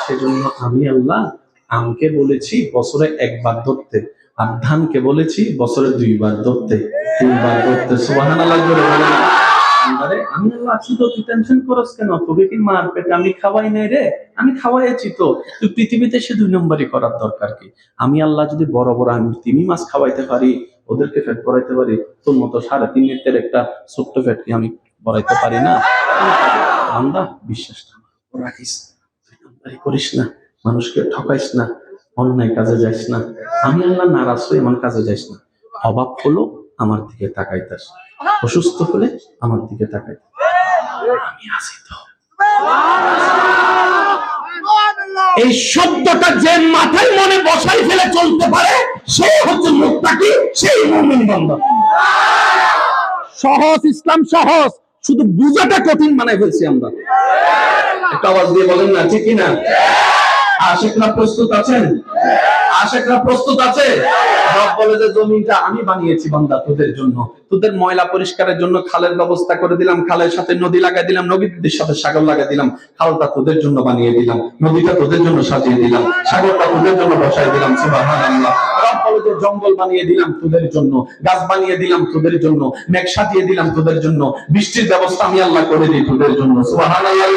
সেজন্য আমি আল্লাহ আমকে বলেছি বছরে 1 বার ধরতে, আর ধানকে বলেছি বছরে 2 বার ধরতে, 3 বার ধরতে। সুবহানাল্লাহ, জোরে বলেন। আরে আমি আল্লাহ আছি তো, তুই টেনশন করস কেন? তোকে কি মার পেটে আমি খাওয়াই নাই রে? আমি খাওয়াইছি তো, তুই পৃথিবীতে সে 2 নম্বরই করার দরকার কি? আমি আল্লাহ যদি বড় বড় আমি তিমি মাছ খাওয়াইতে পারি, ওদেরকে পেট ভরাইতে পারি, তোর মতো 3.5 লিটারের একটা ছোট্ট পেট কি আমি ভরাইতে পারি না? বান্দা, বিশ্বাসটা রাখিস, 2 নম্বরই করিস না, মানুষকে ঠকাইস না, অন্যায় কাজে যাইস না, আমি আল্লাহ নারাজ হয়ে এমন কাজে যাইস না। অভাব হলো আমার দিকে তাকাইতাস, অসুস্থ হলে আমার দিকে তাকাইতাস, আমি আছি তো। এই শব্দটা যে মাথায় মনে বসাই ফেলে চলতে পারে, সে হচ্ছে মুত্তাকি, সেই মুমিন বান্দা। সহজ, ইসলাম সহজ, শুধু বুঝাটা কঠিন বানাই ফেলছি আমরা। একটা আওয়াজ দিয়ে বলেন না ঠিক কিনা? আশিকরা প্রস্তুত আছেন? আশিকরা প্রস্তুত আছে? রব বলে যে জমিটা আমি বানিয়েছি বান্দা তোদের জন্য, তোদের ময়লা পরিষ্কারের জন্য খালের ব্যবস্থা করে দিলাম, খালের সাথে নদী লাগাই দিলাম, নদীর সাথে সাগর লাগাই দিলাম, খালটা তোদের জন্য বানিয়ে দিলাম, নদীটা তোদের জন্য সাজিয়ে দিলাম, সাগরটা তোদের জন্য বসাই দিলাম। সুবহানাল্লাহ। রব বলে যে জঙ্গল বানিয়ে দিলাম তোদের জন্য, গাছ বানিয়ে দিলাম তোদের জন্য, মেঘ সাজিয়ে দিলাম তোদের জন্য, বৃষ্টির ব্যবস্থা আমি আল্লাহ করে দিই তোদের জন্য। সুবহানাল্লাহ।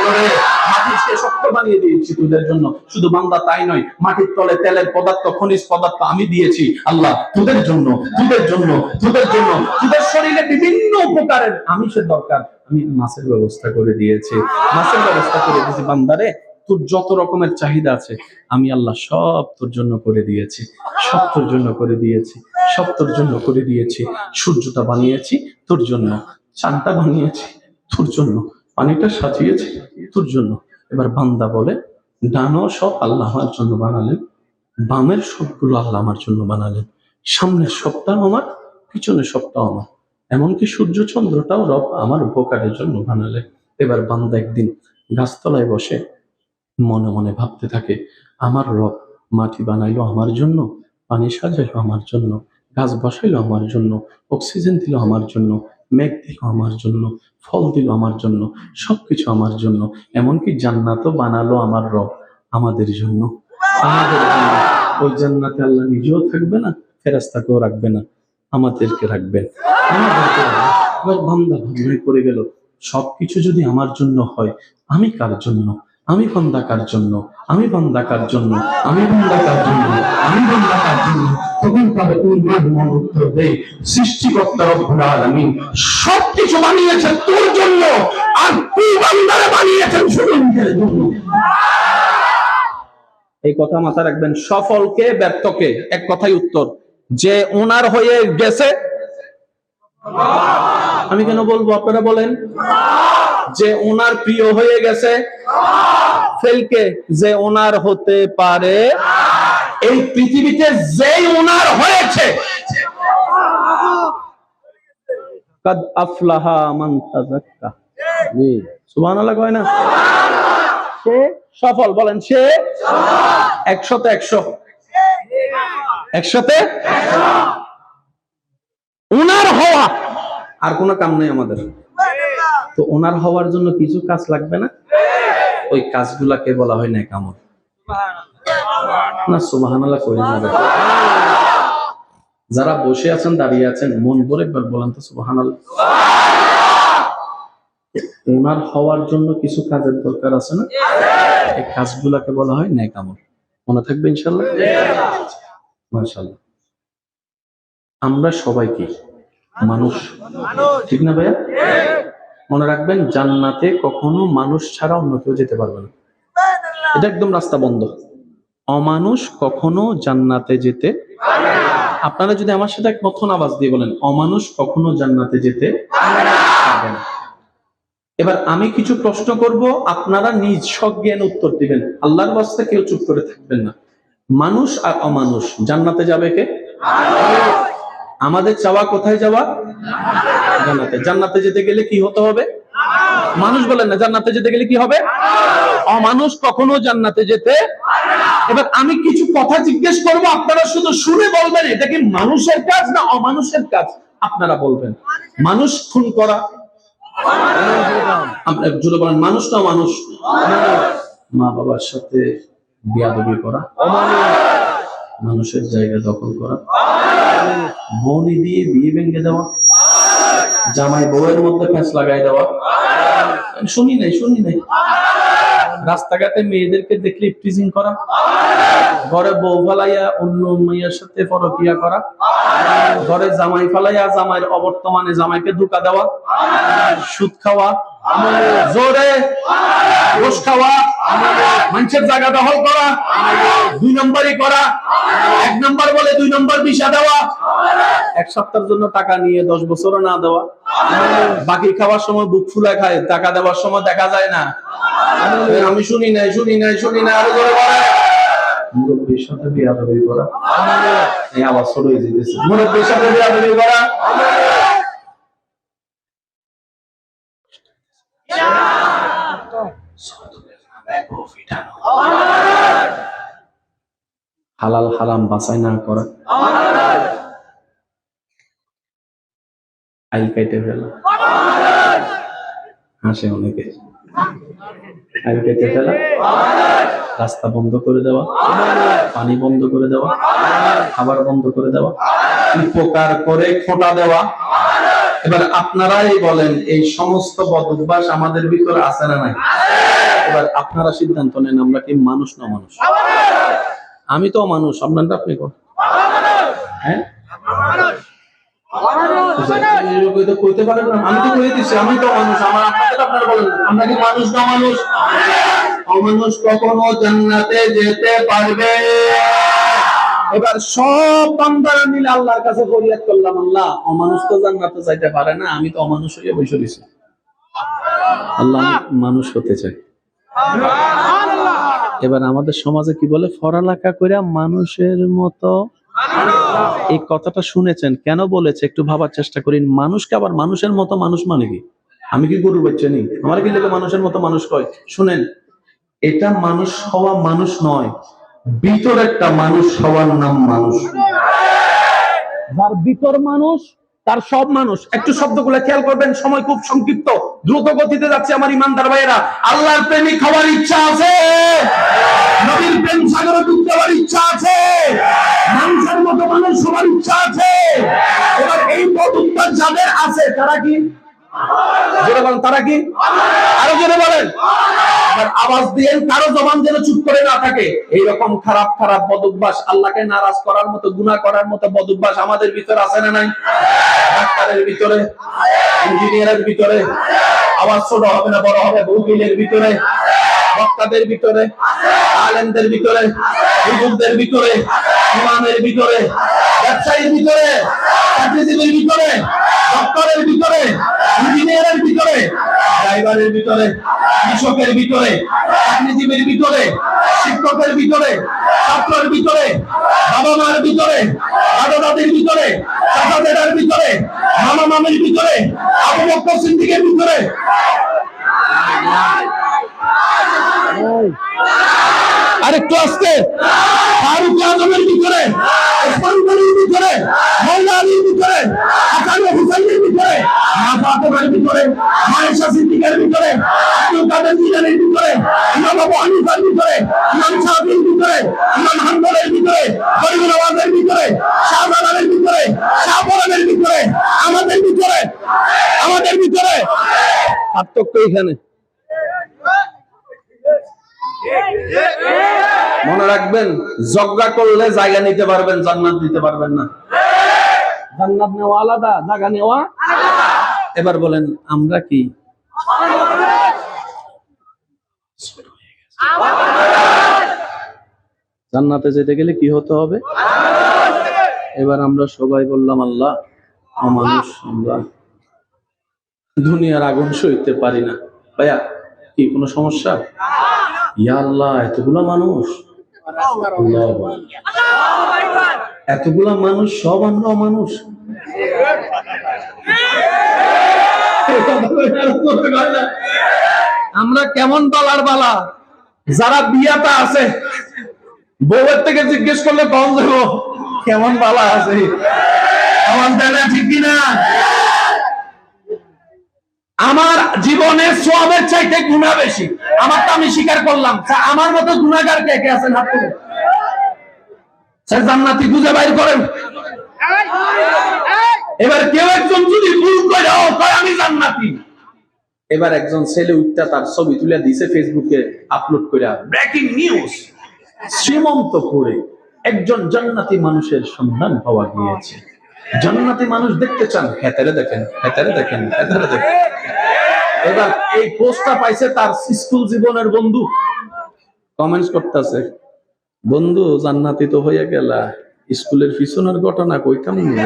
মাটিকে শক্ত বানিয়ে দিয়েছি তোদের জন্য। শুধু বান্দা তাই নয়, মাটির তলে তেলের পদার্থ, খনিজ পদার্থ আমি দিয়েছি আল্লাহ তোদের জন্য, তোদের জন্য, তোদের জন্য। তোদের শরীরে বিভিন্ন উপকারের আমিষের দরকার, আমি মাছের ব্যবস্থা করে দিয়েছি, মাছের ব্যবস্থা করে দিয়েছি। বান্দারে, তোর যত রকমের চাহিদা আছে আমি আল্লাহ সব তোর জন্য করে দিয়েছি, সব তোর জন্য করে দিয়েছি, সব তোর জন্য করে দিয়েছি। সূর্যটা বানিয়েছি তোর জন্য, চাঁদটা বানিয়েছি তোর জন্য, পানিটা সাজিয়েছি তোর জন্য। এবার বান্দা বলে, ডানো সব আল্লাহ আমার জন্য বানালেন, বামের সবগুলো আল্লাহ আমার জন্য বানালেন, সামনের সবটাও আমার, পিছনের সবটাও আমার, এমনকি সূর্য চন্দ্রটাও রব আমার উপকারের জন্য বানালেন। এবার বান্দা একদিন গাছতলায় বসে মনে মনে ভাবতে থাকে, আমার রব মাটি বানাইলো আমার জন্য, পানি সাজাইলো আমার জন্য, গাছ বসাইলো আমার জন্য, অক্সিজেন দিল আমার জন্য, মেঘ দিল আমার জন্য, ফল দিল আমার জন্য, সবকিছু আমার জন্য, এমনকি জান্নাতও বানালো আমার রব আমাদের জন্য, আমাদের জন্য। ওই জান্নাতে আল্লাহ নিজেও থাকবে না, ফেরেশতাকেও রাখবে না, আমাদেরকে রাখবেন, আমাদেরকে রাখবেন। এবার বান্দা ভাবনায় পড়ে গেল, সবকিছু যদি আমার জন্য হয়, আমি কার জন্য? আমি বান্দা কার জন্য? আমি বান্দা কার জন্য? আমি বান্দা কার জন্য? আমি বান্দা কার জন্য? তখন তার মন উত্তর দেয়, সৃষ্টিকর্তা রব্বুল আলামিন সবকিছু বানিয়েছেন তোর জন্য, আর তুই বান্দারে বানিয়েছেন শুধু নিজের জন্য। এই কথা মাথায় রাখবেন, সফলকে ব্যর্থকে এক কথাই উত্তর, যে ওনার হয়ে গেছে, আমি কেন বলবো আপনারা বলেন, যে ওনার প্রিয় হয়ে গেছে, ফেলকে যে ওনার হতে পারে, এই পৃথিবীতে যেই ওনার হয়েছে, কাদ আফলাহা মান তাযাক্কা, সুবহানাল্লাহ কয় না? সে সফল, বলেন সে 100-তে 100, 100-তে ওনার হওয়া, আর কোনো কাম নেই আমাদের। তো ওনার হওয়ার জন্য কিছু কাজ লাগবে না? ওই কাজগুলাকে বলা হয় নেক আমল। না সুবহানাল্লাহ কই না? যারা বসে আছেন, দাঁড়িয়ে আছেন, মন ভরে বলেন তো সুবহানাল্লাহ। ওনার হওয়ার জন্য কিছু কাজের দরকার আছে না? এই কাজগুলাকে বলা হয় নেক আমল। মনে থাকবে ইনশাআল্লাহ? মাশাআল্লাহ। আমরা সবাই কি মানুষ, ঠিক না ভাইয়া? মনে রাখবেন, জান্নাতে কখনো মানুষ ছাড়া অন্য কেউ যেতে পারবে না। এটা একদম রাস্তা বন্ধ। অমানুষ কখনো জান্নাতে যেতে পারবে না। আপনারা যদি আমার সাথে এক নতুন আওয়াজ দিয়ে বলেন, অমানুষ কখনো জান্নাতে যেতে পারবে না। এবার আমি কিছু প্রশ্ন করব, আপনারা নিজ সজ্ঞানে উত্তর দিবেন। আল্লাহর ওয়াস্তে কেউ চুপ করে থাকবেন না। মানুষ আর অমানুষ জান্নাতে যাবে কে? আমাদের চাওয়া কোথায় যাওয়া? জান্নাতে। জান্নাতে যেতে গেলে কি হতে হবে? মানুষ বলেন না, জান্নাতে যেতে গেলে কি হবে? অমানুষ কখনো জান্নাতে যেতে পারবে না। এবার আমি কিছু কথা জিজ্ঞেস করব, আপনারা শুধু শুনে বলবেন এটা কি মানুষের কাজ না অমানুষের কাজ। আপনারা বলবেন মানুষ খুন করা, আপনারা জোরে বলেন মানুষ না মানুষ? মা বাবার সাথে বেয়াদবি করা, মানুষের জায়গা দখল করা, বউনি দিয়ে বিয়ে ভেঙে দেওয়া, জামাই বউয়ের মধ্যে ফ্যাঁস লাগাই দেওয়া, শুনি নাই। রাস্তাঘাটে মেয়েদেরকে দেখলে টিজিং করা, ঘরে বউ ফালাইয়া অন্য মেয়ের সাথে পরকিয়া করা, ঘরে জামাই ফালাইয়া জামাইয়ের অবর্তমানে জামাইকে ধোঁকা দেওয়া, সুদ খাওয়া, জোরে ঘুষ খাওয়া, মানুষের জায়গা দখল করা, 2 নম্বরই করা, 1 নম্বর বলে 2 নম্বর ভিসা দেওয়া, 1 সপ্তাহের জন্য টাকা নিয়ে 10 বছরও না দেওয়া, বাকি খাওয়ার সময় বুক ফুলায় খায়, টাকা দেওয়ার সময় দেখা যায় না। আমি শুনি নাই। আরো জোরে বলেন। মুরব্বির সাথে বেয়াদবি করা, এই আওয়াজ ছোট হয়ে যেতেছে। মুরব্বির সাথে বেয়াদবি করা, হালাল হারাম বাছাই না করা, আইল কেটে ফেলা, হাসে অনেকে, আইল কেটে ফেলা, রাস্তা বন্ধ করে দেওয়া, পানি বন্ধ করে দেওয়া, খাবার বন্ধ করে দেওয়া, উপকার করে খোঁটা দেওয়া। এবার আপনারাই বলেন এই সমস্ত বদ অভ্যাস আমাদের ভিতরে আছে না নাই? এবার আপনারা সিদ্ধান্ত নেন, আমরা কি মানুষ না মানুষ? আমি তো মানুষ, আপনারটা আপনি কোন? হ্যাঁ, কইতে পারেন না? আমি তো কইতে দিচ্ছি আমি তো মানুষ। আমার আপনাদের আপনারা বলেন আমরা কি মানুষ না মানুষ? অমানুষ কখনো জান্নাতে যেতে পারবে? এবার সব বান্দারা মিলে আল্লাহর কাছে ফরিয়াদ করলাম, আল্লাহ অমানুষ তো জান্নাতে যাইতে পারে না, আমি তো অমানুষ হয়ে বসে রয়েছি। আল্লাহ মানুষ হতে চাই। এবার আমাদের সমাজে কি বলে, পড়ালেখা করে মানুষের মতো। এই কথাটা শুনেছেন, কেন বলেছে একটু ভাবার চেষ্টা করি। মানুষকে আবার মানুষের মতো মানুষ মানে কি? আমি কি গরুর বাচ্চা নেই? আমার কি লেগে মানুষের মতো মানুষ কয়? শুনেন, এটা মানুষ হওয়া মানুষ নয়, ভিতর একটা মানুষ হওয়ার নাম মানুষ। যার ভিতর মানুষ তার সব মানুষ। একটু শব্দগুলো খেয়াল করবেন, সময় খুব সংক্ষিপ্ত, দ্রুত গতিতে যাচ্ছে আমার ইমানদার ভাইয়েরা। আল্লাহর প্রেমিক হওয়ার ইচ্ছা আছে, নবীর প্রেম সাগরে ডুবতে হওয়ার ইচ্ছা আছে, মানুষের মতো মানুষ হওয়ার ইচ্ছা আছে। এবার এই পদটা যাদের আছে তারা কি? জোরে বলেন, তারা কি? আরো জোরে বলেন। আওয়াজ দিয়ে কারো জবান যেন চুপ করে না থাকে। এইরকম খারাপ খারাপ বদঅভ্যাস, আল্লাহকে নারাজ করার মতো, গুনাহ করার মতো বদঅভ্যাস আমাদের ভিতরে আছে না নাই? ডাক্তারের ভিতরে, ইঞ্জিনিয়ারের ভিতরে, আওয়াজ ছোট হবে না বড় হবে, উকিলের ভিতরে, বক্তাদের ভিতরে, আলেমদের ভিতরে, হুজুরদের ভিতরে, ইমামের ভিতরে, ব্যবসায়ীর ভিতরে, চাকরিজীবীর ভিতরে, ডক্টরের ভিতরে, ইঞ্জিনিয়ারের ভিতরে, ড্রাইভারের ভিতরে, কৃষকের ভিতরে, চাকরিজীবীর ভিতরে, শিক্ষকের ভিতরে, ছাত্রের ভিতরে, বাবা মার ভিতরে, দাদা দাদির ভিতরে, চাচা চাচার ভিতরে, মামা মামির ভিতরে, আবু বকর সিদ্দিকের ভিতরে, আরেকটু আসতে, ফারুক আজমের ভিতরে, ওসমান গনির ভিতরে, মওলা আলীর ভিতরে, হাসান হুসাইনের ভিতরে, মা ফাতেমার ভিতরে, আয়েশা সিদ্দিকার ভিতরে, আব্দুল কাদের জিলানীর ভিতরে, ইমাম আবু হানিফার ভিতরে, ইমাম শাফিঈর ভিতরে, ইমাম হাম্বলের ভিতরে, গরিবুল নওয়াজের ভিতরে, শাহজালালের ভিতরে, শাহপরানের ভিতরে, আমাদের ভিতরে, আমাদের ভিতরে। পার্থক্য এখানে। মনে রাখবেন, যজ্ঞা করলে জায়গা নিতে পারবেন, জান্নাত দিতে পারবেন না। জান্নাত নেওয়া আলাদা, জায়গা নেওয়া। এবার বলেন আমরা কি? জান্নাতে যেতে গেলে কি হতে হবে? এবার আমরা সবাই বললাম আল্লাহ, মানুষ আমরা দুনিয়ার আগুন সইতে পারি না। ভাইয়া কি কোনো সমস্যা? ইয়া আল্লাহ, এতগুলা মানুষ, এতগুলা মানুষ, সব আমরা মানুষ। আমরা কেমন বালার বালা? যারা বিয়াটা আছে, বউয়ের থেকে জিজ্ঞেস করলে কম দেবো কেমন বালা আছে। আমার জানা ঠিক কিনা? আমার জীবনের সওয়াবের চাইতে গুনাহ বেশি। আমারটা আমি স্বীকার করলাম। আমার মতো গুনাহগার কে কে আছেন? হাত তুলুন। স্যার জান্নাতি খুঁজে বাইর করেন। এবার কেউ একজন যদি ভুল করে কয় আমি জান্নাতি, এবার একজন ছেলে উঠটা তার ছবি তুলে দিয়েছে ফেসবুকে আপলোড করে, ব্রেকিং নিউজ, শ্রীমন্তপুরে একজন জান্নাতি মানুষের সন্ধান পাওয়া গিয়েছে। জান্নাতি মানুষ দেখতে চান? হেতারে দেখেন, হেতারে দেখেন, হেতারে দেখেন। এবার এই পোস্টটা পাইছে তার স্কুল জীবনের বন্ধু, কমেন্টস করতেছে, বন্ধু জান্নাতি তো হয়ে গেলা, স্কুলের পিছনের ঘটনা কইতাম না।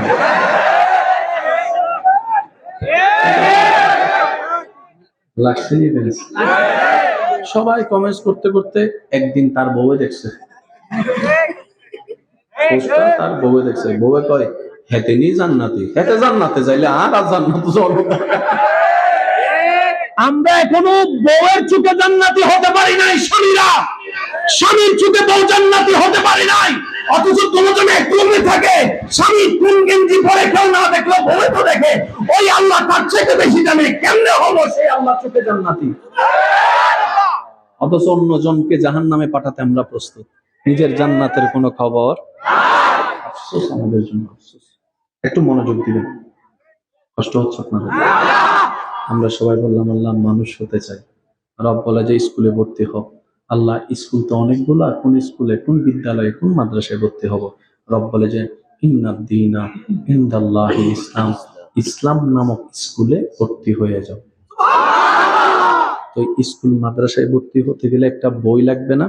সবাই কমেন্টস করতে করতে একদিন তার বউয়ে দেখছে, তার বউয়ে দেখছে, বউয়ে কয় হেতে নি জান্নাতি, হেতে জান্নাতে যাইলে আর জান্নাত জল। আমরা এখনো বউয়ের চোখে জান্নাতি হতে পারি নাই। স্বামীরা স্বামীর চোখে বউ জান্নাতি হতে পারি নাই। অথচ দুজন এক রুমে থাকে, স্বামী কোন গেঞ্জি পরে কেউ না দেখলো, বউ তো দেখে। ওই আল্লাহ তার থেকে বেশি জানে। কেমনে হলো সেই আল্লাহ চোখে জান্নাতি? অথচ অন্যজনকে জাহান্নামে পাঠাতে আমরা প্রস্তুত। নিজের জান্নাতের কোনো খবর। আফসোস আমাদের জন্য, আফসোস। একটু মনোযোগ দিবেন, কষ্ট হচ্ছে আপনাদের। আমরা সবাই বললাম আল্লাহ মানুষ হতে চাই। রব বলে যে স্কুলে ভর্তি হোক। আল্লাহ স্কুল তো অনেকগুলো, কোন স্কুলে, কোন বিদ্যালয়ে, কোন মাদ্রাসায় ভর্তি হব? রব বলে যে ইন্নাদ-দীনা ইনদাল্লাহিল ইসলাম, ইসলাম নামক স্কুলে ভর্তি হয়ে যাও। তো স্কুল মাদ্রাসায় ভর্তি হতে গেলে একটা বই লাগবে না?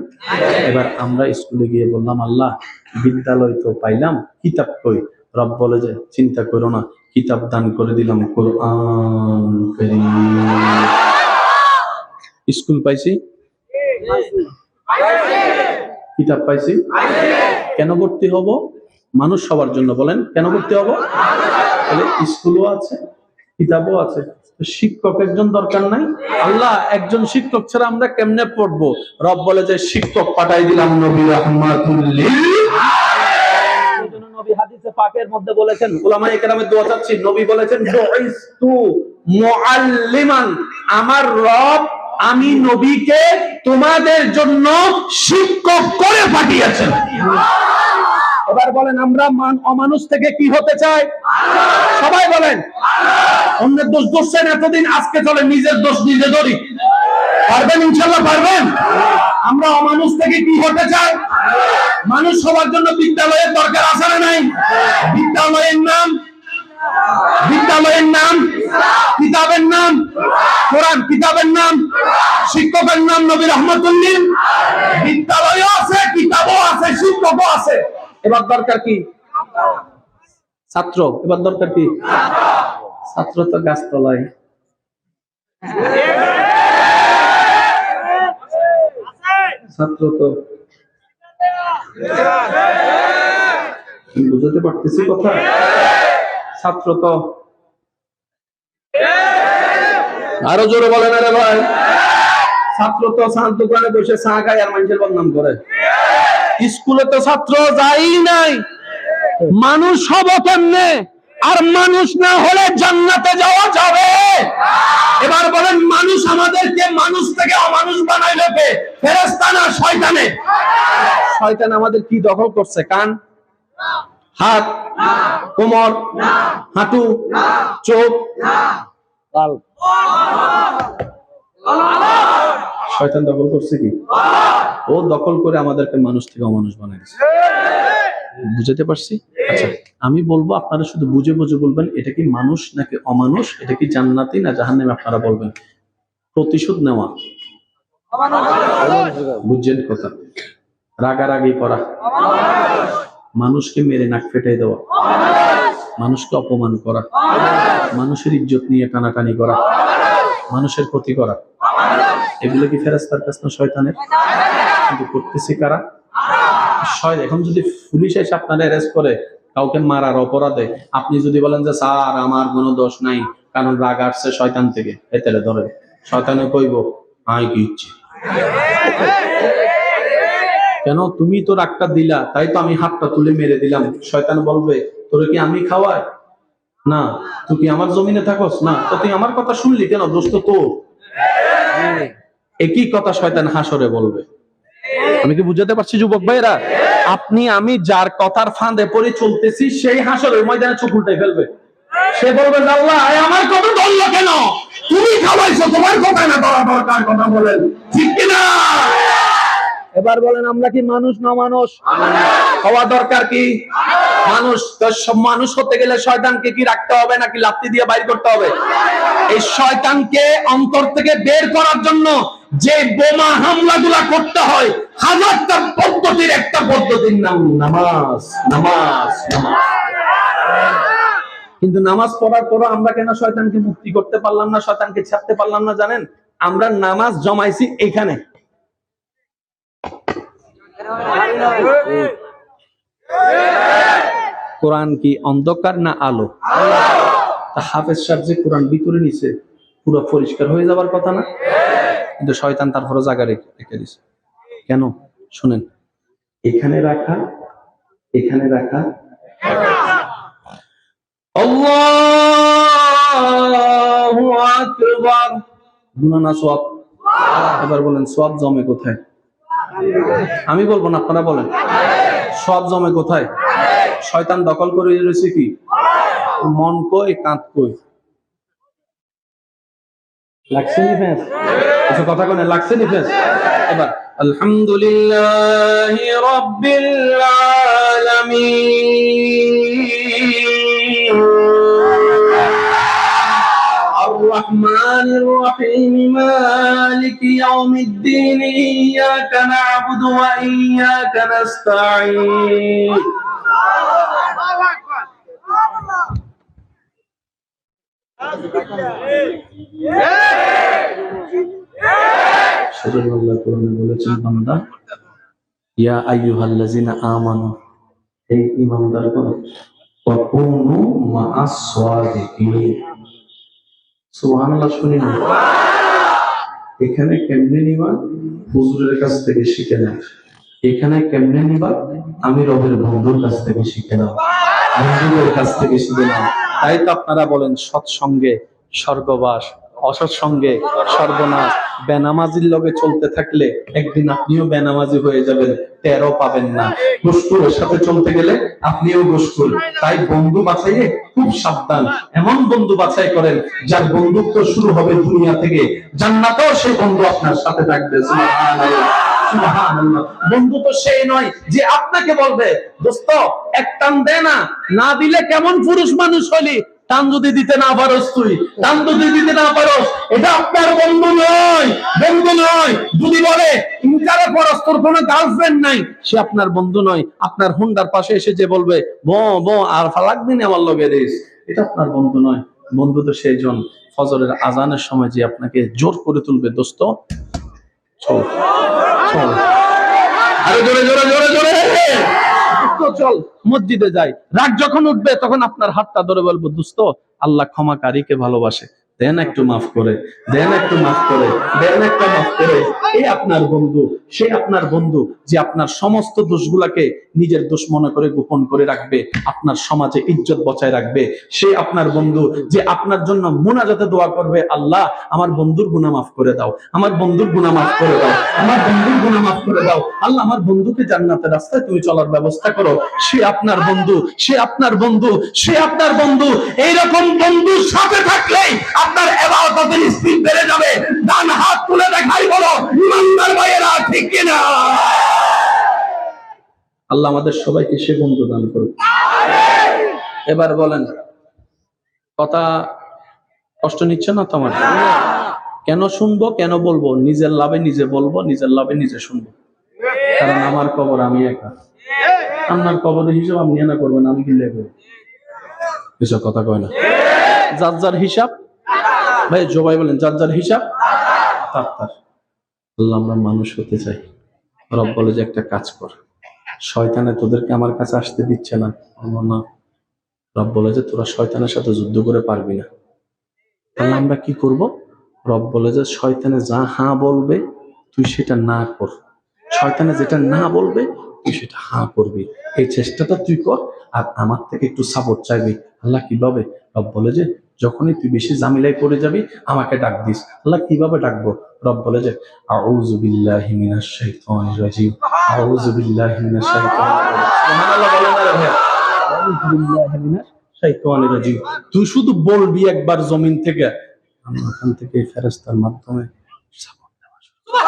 এবার আমরা স্কুলে গিয়ে বললাম আল্লাহ বিদ্যালয় তো পাইলাম, কিতাব কই? রব বলে যে চিন্তা করো না, কিতাব দান করে দিলাম, কোরআন কারীম। স্কুল পাইছি, কিতাব পাইছি, কেন ভর্তি হব? মানুষ সবার জন্য। বলেন কেন ভর্তি হব? তাহলে স্কুলও আছে, কিতাবও আছে, শিক্ষক একজন দরকার নাই? আল্লাহ একজন শিক্ষক ছাড়া আমরা কেমনে পড়বো? রব বলে যে শিক্ষক পাঠাই দিলাম, নবী রাহমাতুল লিল আলামিন। নবী হাদিসে পাকের মধ্যে বলেছেন, উলামায়ে কেরামের দোয়া চাচ্ছি, নবী বলেছেন বুইস্তু মুআল্লিমান, আমার রব আমি নবীকে তোমাদের জন্য শিক্ষক করে পাঠিয়েছেন। এবার বলেন আমরা অমানুষ থেকে কি হতে চাই? সবাই বলেন অন্যের দোষ ধরছেন এতদিন, আজকে চলে নিজের দোষ নিজে ধরি। পারবেন? ইনশাআল্লাহ পারবেন। আমরা অমানুষ থেকে কি হতে চাই? মানুষ সবার জন্য বিদ্যালয়ের দরকার আছে না নাই? বিদ্যালয়ের নাম, বিদ্যালয়ের নাম, কিতাবের নাম কোরআন, কিতাবের নাম, শিক্ষকের নাম নবী রাহমাতুল লিল। বিদ্যালয়ও আছে, কিতাবও আছে, শিক্ষকও আছে। এবার দরকার কি? ছাত্র। এবার দরকার কি? ছাত্র তো গাছতলায়। ছাত্র তো বুঝতে পারতেছি কথা। ছাত্র তো আরো জোরে বলেন আরে ভাই। ছাত্র তো চার দোকানে বসে চা খায় আর মানুষের বদনাম করে। স্কুলে তো ছাত্র যাই নাই, মানুষ হব কেমনে? আর মানুষ না হলে জান্নাতে যাওয়া যাবে? এবার বলেন, মানুষ আমাদেরকে মানুষ থেকে অমানুষ বানাইলো কে? ফেরেশতা না শয়তানে? শয়তান আমাদের কি দখল করছে? কান, হাত, কোমর, হাঁটু, চোখ, শয়তান দখল করছে কি? ও দখল করে আমাদেরকে মানুষ থেকে অমানুষ বানাই দিচ্ছে। বুঝাতে পারছি? আচ্ছা, আমি বলবো, আপনারা শুধু বুঝে বুঝে বলবেন এটা কি মানুষ নাকি অমানুষ, এটা কি জান্নাতি না জাহান্নামী, আপনারা বলবেন। প্রতিশোধ নেওয়া, বুঝছেন কথা? রাগারাগি করা, মানুষকে মেরে নাক ফেটাই দেওয়া, মানুষকে অপমান করা, মানুষের ইজ্জত নিয়ে টানাটানি করা, মানুষের ক্ষতি করা, এগুলো কি ফেরেশতার কাছে না শয়তানের? কিন্তু করতেছে কারা? এখন যদি পুলিশ এসে আপনারা অ্যারেস্ট করে কাউকে মারার অপরাধে, আপনি যদি বলেন যে স্যার আমার কোনো দোষ নাই, কারণ রাগ আসছে শয়তান থেকে, এতে ধরে শয়তানে কইব আই কি ইচ্ছে, কেন তুমি তো রাগটা দিলা, তাই তো আমি হাতটা তুলে মেরে দিলাম। শয়তান বলবে তোরে কি আমি খাওয়াই? না। তুই কি আমার জমিনে থাকস? না। তো তুই আমার কথা শুনলি কেন? দোষ তো তোর। একই কথা শয়তান হাসরে বলবে। আমি কি বুঝাতে পারছি যুবক ভাইরা? আপনি আমি যার কথার ফাঁদে পড়ে চলতেছি, সেই হাসরের ময়দানে চোখ উল্টে ফেলবে। সে বলবে আল্লাহ আমার কথা ধরলো কেন? তুমি খাওয়াইছো, তোমার কথা না ধরা দরকার, কথা বলেন ঠিক কিনা? এবার বলেন, আমরা কি মানুষ না মানুষ? হওয়া দরকার কি মানুষ। তো সব মানুষ হতে গেলে শয়তানকে কি রাখতে হবে নাকি লাথি দিয়ে বাইর করতে হবে? এই শয়তানকে অন্তর থেকে বের করার জন্য যে বোমা হামলাগুলা করতে হয়, হাজারটা পদ্ধতির একটা পদ্ধতির নাম নামাজ। নামাজ, নামাজ। কিন্তু নামাজ পড়ার পর আমরা কেন শয়তানকে মুক্তি করতে পারলাম না, শয়তানকে ছাড়তে পারলাম না জানেন? আমরা নামাজ জমাইছি এখানে। কোরআন কি অন্ধকার না আলো? হাফেজ সাহেব যে কোরআন ভিতরে নিছে, পুরো পরিষ্কার হয়ে যাবার কথা না? কিন্তু শয়তান তারপরে জায়গা রেখে দিছে। কেন শুনেন, এখানে রাখা, এখানে রাখা। আল্লাহু আকবার। গুনাহ না সওয়াব? এবার বলেন সওয়াব জমে কোথায়? আমি বলবো না, আপনারা বলেন। সওয়াব জমে কোথায়? শয়তান দখল করে রয়েছে কি? মন কই, কাঁধ কই? লাগছে নি ফেস? কিছু কথা কোনে লাগছে নি ফেস? এবার আলহামদুলিল্লাহি রাব্বিল আলামিন الرحمن الرحيم مالك يوم الدين إياك نعبد وإياك نستعين সেজন্য আল্লাহ কোরআনে বলেছেন, বান্দা ইয়া আইয়ুহাল্লাযিনা আমানু, হে ঈমানদারগণ, ওয়াকুনু মা'আস সাদিকিন। সুবহানাল্লাহ শুনিনা? এখানে কেমনে নিবা? হুজুরের কাছ থেকে শিখে নাও। এখানে কেমনে নিবা? আমি রবের বন্ধুর কাছ থেকে শিখে নাও, বন্ধুদের কাছ থেকে শিখে নাও। তাই তো আপনারা বলেন সৎসঙ্গে স্বর্গবাস, অসৎসঙ্গে সর্বনাশ। বেনামাজির লগে চলতে থাকলে একদিন আপনিও বেনামাজি হয়ে যাবেন, টেরও পাবেন না। গোসকুলের সাথে চলতে গেলে আপনিও গোসকুল। তাই বন্ধু বাছাইয়ে খুব সাবধান। এমন বন্ধু বাছাই করেন যার বন্ধুত্ব শুরু হবে দুনিয়া থেকে, জান্নাতেও সেই বন্ধু আপনার সাথে থাকবে। সুবহানাল্লাহ, সুবহানাল্লাহ। বন্ধু তো সেই নয় যে আপনাকে বলবে দোস্ত এক টান দে না, না দিলে কেমন পুরুষ মানুষ হলি, টান যদি দিতে না পারোস, তুই টান যদি দিতে না পারোস, এটা আপনার বন্ধু নয়, বন্ধু নয়। যদি বলে ইন্টারে পড়াস, তোর কোনো গার্লফ্রেন্ড নাই, সে আপনার বন্ধু নয়। আপনার হুন্ডার পাশে এসে যে বলবে বো বো আর ফালাকবি না আমার লগে রেস, এটা আপনার বন্ধু নয়। বন্ধু তো সেই জন ফজরের আজানের সময় যে আপনাকে জোর করে তুলবে, দোস্ত চল চল, আরে জোরে জোরে জোরে জোরে চল, মসজিদে যাই। রাগ যখন উঠবে তখন আপনার হাতটা ধরে বলবো, দোস্ত আল্লাহ ক্ষমাকারীকে ভালোবাসে, দেন একটু মাফ করে, দেন একটু মাফ করে, দেন একটা মাফ করে। এই আপনার বন্ধু, সে আপনার বন্ধু যে আপনার সমস্ত দোষগুলাকে নিজের দোষ মনে করে গোপন করে রাখবে, আপনার সমাজে ইজ্জত বজায় রাখবে। সে আপনার বন্ধু যে আপনার জন্য মুনাজাতে দোয়া করবে, আল্লাহ আমার বন্ধুর গুনাহ মাফ করে দাও, আমার বন্ধুর গুনাহ মাফ করে দাও, আমার বন্ধুর গুনাহ মাফ করে দাও, আল্লাহ আমার বন্ধুকে জান্নাতের রাস্তায় তুমি চলার ব্যবস্থা করো। সে আপনার বন্ধু, সে আপনার বন্ধু, সে আপনার বন্ধু। এইরকম বন্ধুর সাথে থাকলেই আপনার ইবাদতের স্পিড বেড়ে যাবে। ডান হাত তুলে দেখাই বলো ইমানদার ভাইয়েরা, ঠিক কিনা? আল্লাহ আমাদের সবাইকে সে বন্ধু দান করুন। এবার বলেন, কথা কষ্ট নিচ্ছে না তোমার? কেন শুনবো, কেন বলবো? নিজের লাভে নিজে বলবো, নিজের লাভে নিজে শুনবো। কারণ আমার কবর আমি একা, আপনার কবরের হিসাব আপনি না করবেন, আমি কি লেখবো? এসব কথা কয় না। যার যার হিসাব, ভাই জবাই বলেন, যার যার হিসাব তার তার। আল্লাহ আমরা মানুষ হতে চাই। রব বলে যে একটা কাজ কর, শয়তানে তোদেরকে আমার কাছে আসতে দিচ্ছে না। না, রব বলে যে তোরা শয়তানের সাথে যুদ্ধ করে পারবি না। তাহলে আমরা কি করব? রব বলে যে শয়তানে যা হ্যাঁ বলবে তুই সেটা না কর, শয়তানে যেটা না বলবে তুই সেটা হ্যাঁ করবি। এই চেষ্টাটা তুই কর, আর আমার থেকে একটু সাপোর্ট চাইবি। আল্লাহ কিভাবে? রব বলে যে যখনই তুই বেশি ঝামেলায় পড়ে যাবি আমাকে ডাক দিস। আল্লাহ কিভাবে ডাকবো? রব বলে যে আউযু বিল্লাহি মিনাশ শাইতানির রাজিম, আউযু বিল্লাহি মিনাশ শাইতানির রাজিম। সুবহানাল্লাহ বলেন না রে ভাই, আউযু বিল্লাহি মিনাশ শাইতানির রাজিম। তুই শুধু বলবি একবার জমিন থেকে, আমি ওখান থেকে ফেরেশতার মাধ্যমে সাপোর্ট দেওয়া শুরু করব।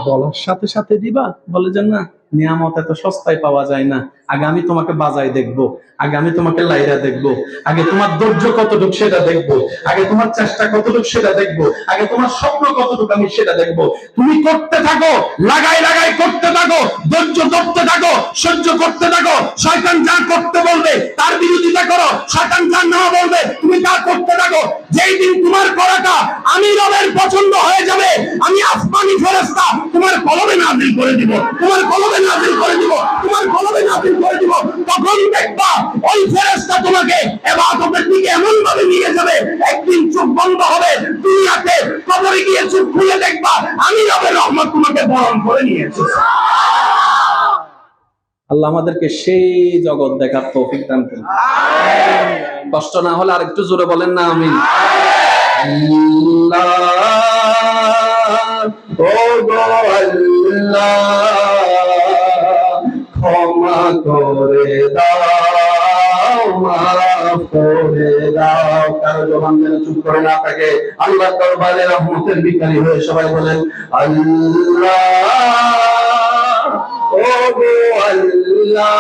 বলার সাথে সাথে দিবা? বলে যে না, নিয়ামত এত সস্তায় পাওয়া যায় না। আগে আমি তোমাকে বাজায় দেখবো, আগে আমি তোমাকে লাইরা দেখবো, আগে তোমার ধৈর্য কতটুকু সেটা দেখবো, আগে তোমার চেষ্টা কতটুকু সেটা দেখবো, আগে তোমার স্বপ্ন কতটুকু আমি সেটা দেখবো। তুমি করতে থাকো, লাগাই লাগাই করতে থাকো, ধৈর্য ধরতে থাকো, সহ্য করতে থাকো। শয়তান যা করতে বলবে তার বিরোধিতা করো, শয়তান যা না বলবে তুমি তা করতে থাকো। যেই দিন তোমার করাটা আমি রবের পছন্দ হয়ে যাবে, আমি আসমানি ফেরেশতা তোমার কলমে নাযিল করে দিব, তোমার কলমে নাযিল করে দিব, তোমার কলমে নাযিল করে দিব। তখন দেখবা ওই ফেরেশতা তোমাকে ইবাদতের দিকে এমন ভাবে নিয়ে যাবে, একদিন চোখ বন্ধ হবে দুনিয়াতে, কবরে গিয়ে চোখ খুলে দেখবা আমি রবের রহমত তোমাকে বরণ করে নিয়েছি। আল্লাহ আমাদেরকে সেই জগৎ দেখার তৌফিক দান করুন। কষ্ট না হলে আরেকটু জোরে বলেন না আমিন। আল্লাহ ও গো আল্লাহ, ক্ষমা করে দাও, মাফ করে দাও। কারো জবান যেন চুপ করে না থাকে। আল্লাহর দরবারে রহমতের ভিখারি হয়ে সবাই বলেন আল্লাহ ও গো আল্লাহ,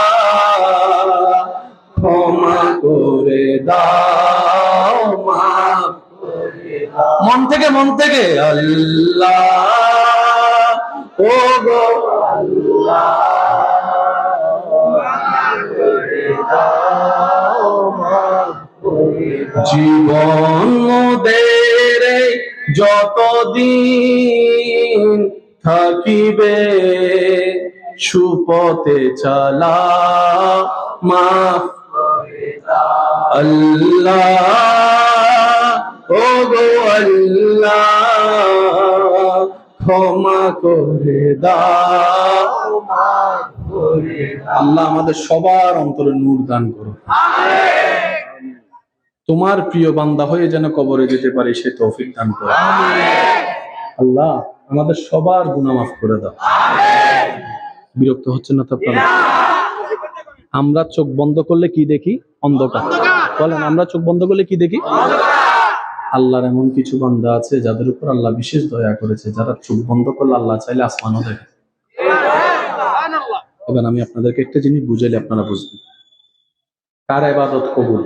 ক্ষমা করে দাও, মাফ করে দাও। মন থেকে, মন থেকে আল্লাহ ও গো আল্লাহ, জীবন মোদের যতদিন থাকিবে সুপথে চালা, মাফ আল্লাহ ও গো আল্লাহ, ক্ষমা করে দাও। আল্লাহ আমাদের সবার অন্তরে নূর দান করো। তোমার প্রিয় বান্দা হয়ে যেন কবরে যেতে পারে সে তৌফিক দান করো। আল্লাহ আমাদের সবার গুনাহ মাফ করে দাও। বিরক্ত হচ্ছেন না তো আপনারা? আমরা চোখ বন্ধ করলে কি দেখি? অন্ধকার। বলেন, আমরা চোখ বন্ধ করলে কি দেখি? আল্লাহর এমন কিছু বান্দা আছে যাদের উপর আল্লাহ বিশেষ দয়া করেছে, যারা চোখ বন্ধ করলে আল্লাহ চাইলে আসমানও দেখে। এবার আমি আপনাদেরকে একটা জিনিস বুঝাইলে আপনারা বুঝবেন, কার ইবাদত কবুল?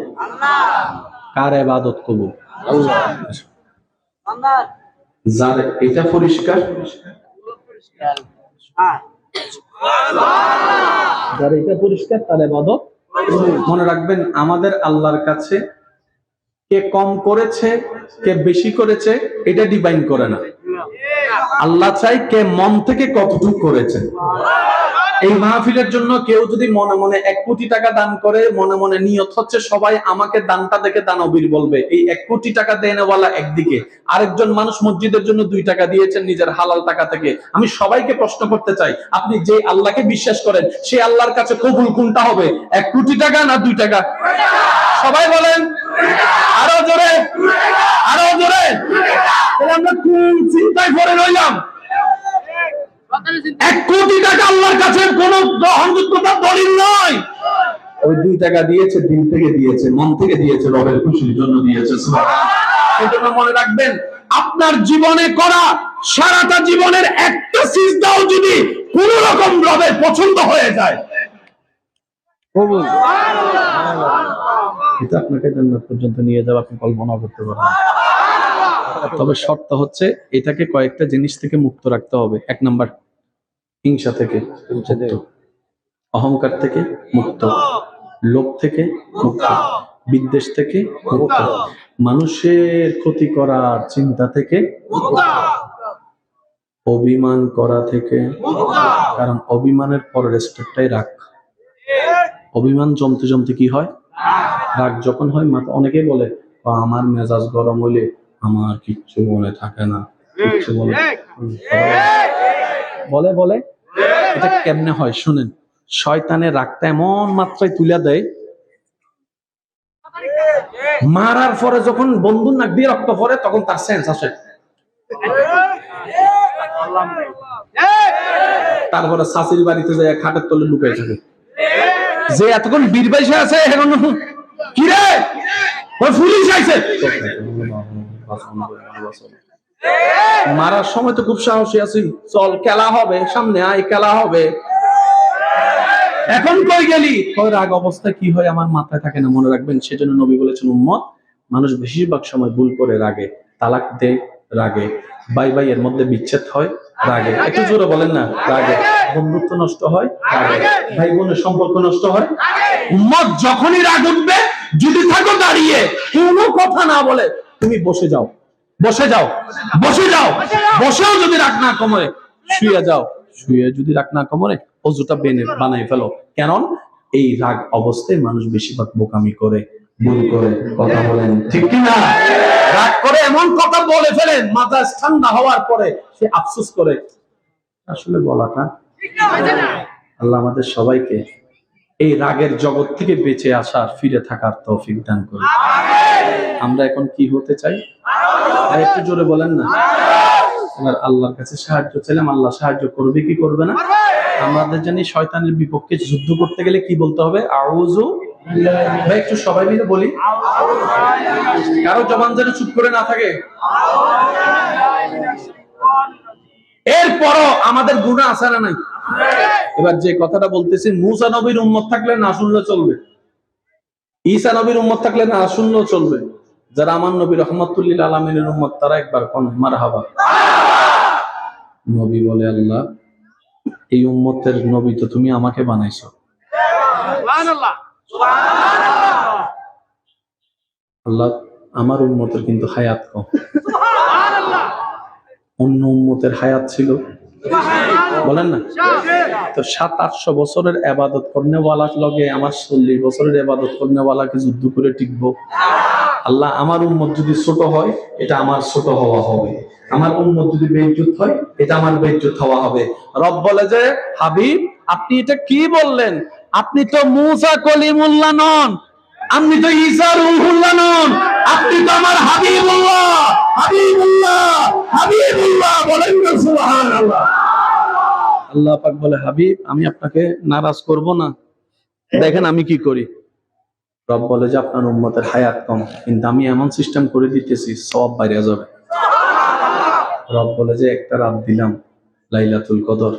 কার ইবাদত কবুল? যার এটা পরিষ্কার, যার এটা পরিষ্কার তার ইবাদত। মনে রাখবেন, আমাদের আল্লাহর কাছে কে কম করেছে কে বেশি করেছে এটা ডিফাইন করে না। আল্লাহ চাই কে মন থেকে কতটুকু করেছে। এই মাহফিলের জন্য কেউ যদি মনে মনে 1 কোটি টাকা দান করে, মনে মনে নিয়ত হচ্ছে সবাই আমাকে দানটা দেখে দানবীর বলবে, এই 1 কোটি টাকা দেনেওয়ালা একদিকে, আরেকজন মানুষ মসজিদের জন্য 2 টাকা দিয়েছেন নিজের হালাল টাকা থেকে। আমি সবাইকে প্রশ্ন করতে চাই, আপনি যে আল্লাহকে বিশ্বাস করেন সেই আল্লাহর কাছে কবুল কোনটা হবে, 1 কোটি টাকা না 2 টাকা? সবাই বলেন, আরো জোরে, আরো জোরে। তাহলে আমরা কোন চিন্তায় পড়ে রইলাম? 1 কোটি টাকা আল্লাহর কাছে কোন গ্রহণযোগ্যতার দলিল নয়। ওই 2 টাকা দিয়েছে, দিল থেকে দিয়েছে, মন থেকে দিয়েছে, রবের খুশির জন্য দিয়েছে। সুবহানাল্লাহ। সেজন্য মনে রাখবেন, আপনার জীবনে করা সারাটা জীবনের একটা সিজদাও যদি কোন রকম রবের পছন্দ হয়ে যায়, এটা আপনাকে জান্নাত পর্যন্ত নিয়ে যাবে, আপনি কল্পনা করতে পারেন। তবে শর্ত হচ্ছে এটাকে কয়েকটা জিনিস থেকে মুক্ত রাখতে হবে। 1 নাম্বার, হিংসা থেকে মুক্ত, অহংকার থেকে মুক্ত, লোভ থেকে মুক্ত, বিদ্বেষ থেকে মুক্ত, মানুষের ক্ষতি করার চিন্তা থেকে মুক্ত, অভিমান করা থেকে, কারণ অভিমানের পরের স্টেপটাই রাগ। অভিমান জমতে জমতে কি হয়? রাগ যখন হয় মাথা, অনেকেই বলে আমার মেজাজ গরম হইলে আমার কিচ্ছু মনে থাকে না, কিচ্ছু বলে বলে। এটা কেমনে হয় শুনেন, শয়তানের রাগটা এমন মাত্রায় তুলে দেয়, মারার পরে যখন বন্ধুর নাক দিয়ে রক্ত পড়ে তখন তার সেন্স আসে। তারপরে শাশুড়ি বাড়িতে যায় খাটের তলে লুকাই থাকে, যে এতক্ষণ বীর বাইশে আছে এখন কি রে ওই পুলিশ আইছে। মারার সময় তো খুব সাহসী আছি, চল খেলা হবে, সামনে আয় খেলা হবে, এখন কই গেলি? রাগ অবস্থায় কি হয় আমার মাথায় থাকে না। মনে রাখবেন, সেজন্য নবী বলেছেন, উম্মত মানুষ বেশিরভাগ সময় ভুল করে রাগে, তালাক দেয় রাগে, ভাই ভাইয়ের মধ্যে বিচ্ছেদ হয় রাগে, একটু জোরে বলেন না, রাগে, বন্ধুত্ব নষ্ট হয় রাগে, ভাই বোনের সম্পর্ক নষ্ট হয়। উম্মত যখনই রাগ উঠবে, যদি থাকো দাঁড়িয়ে কোনো কথা না বলে তুমি বসে যাও, বসে যাও, বসে যাও, বসেও যদি রাগ না কমে শুয়ে যাও, শুয়ে যদি রাগ না কমে অজুটা বানাই ফেলো। কেন? এই রাগ অবস্থায় মানুষ বেশিরভাগ বোকামি করে, ভুল করে, কথা বলেন ঠিক কিনা? রাগ করে এমন কথা বলে ফেলেন, মাথা ঠান্ডা হওয়ার পরে সে আফসোস করে আসলে বলাটা। আল্লাহ আমাদের সবাইকে এই রাগের জগৎ থেকে বেঁচে আসার, ফিরে থাকার তৌফিক দান করুন। আমরা এখন কি হতে চাই? আর একটু জোরে বলেন না। এবার আল্লাহর কাছে সাহায্য চাইলাম, আল্লাহ সাহায্য করবে কি করবে না? আমাদের জানি শয়তানের বিপক্ষে যুদ্ধ করতে গেলে কি বলতে হবে? আউযু বিল্লাহি। একটু সবাই মিলে বলি, কারো জবান যেন চুপ করে না থাকে। এরপরও আমাদের গুনাহ আছে না নাই? এবার যে কথাটা বলতেছি, মুসা নবীর উম্মত থাকলে না শুনলে চলবে, ঈসা নবীর উম্মত থাকলে না শুনলেও চলবে। যারা আমার নবী রাহমাতুল লিল আলামিনের উম্মত, তারা একবার কোন মারহাবা। নবী বলে, আল্লাহ এই উম্মতের নবী তো তুমি আমাকে বানাইছো, সুবহানাল্লাহ, সুবহানাল্লাহ। আল্লাহ আমার উম্মতের কিন্তু হায়াত কম, সুবহানাল্লাহ। অন্য উম্মতের হায়াত ছিল, বলেন না? তো 700-800 বছরের ইবাদত করনেওয়ালার লগে আমার 40 বছরের ইবাদত করনেওয়ালাকে যুদ্ধ করে টিকবো? আল্লাহ আমার উম্মত যদি ছোট হয়, এটা আমার ছোট হওয়া হবে, আমার উম্মত যদি বেইজ্জত হয়, এটা আমার বেইজ্জত হওয়া হবে। রব বলে যে, হাবিব আপনি এটা কি বললেন? আপনি তো মুসা কলিমুল্লাহ নন, আপনি তো ঈসা রূহুল্লাহ নন, আপনি তো আমার হাবিবুল্লাহ, হাবিবুল্লাহ, হাবিবুল্লাহ। বলেন না সুবহানাল্লাহ। আল্লাহ পাক বলে, হাবিব আমি আপনাকে নারাজ করব না, দেখেন আমি কি করি। রব বলে যে, আপনার উম্মতের হায়াত কম, কিন্তু আমি এমন সিস্টেম করে দিতেছি সওয়াব বাইরে যাবে। রব বলে যে, একটা রাত দিলাম লাইলাতুল কদর,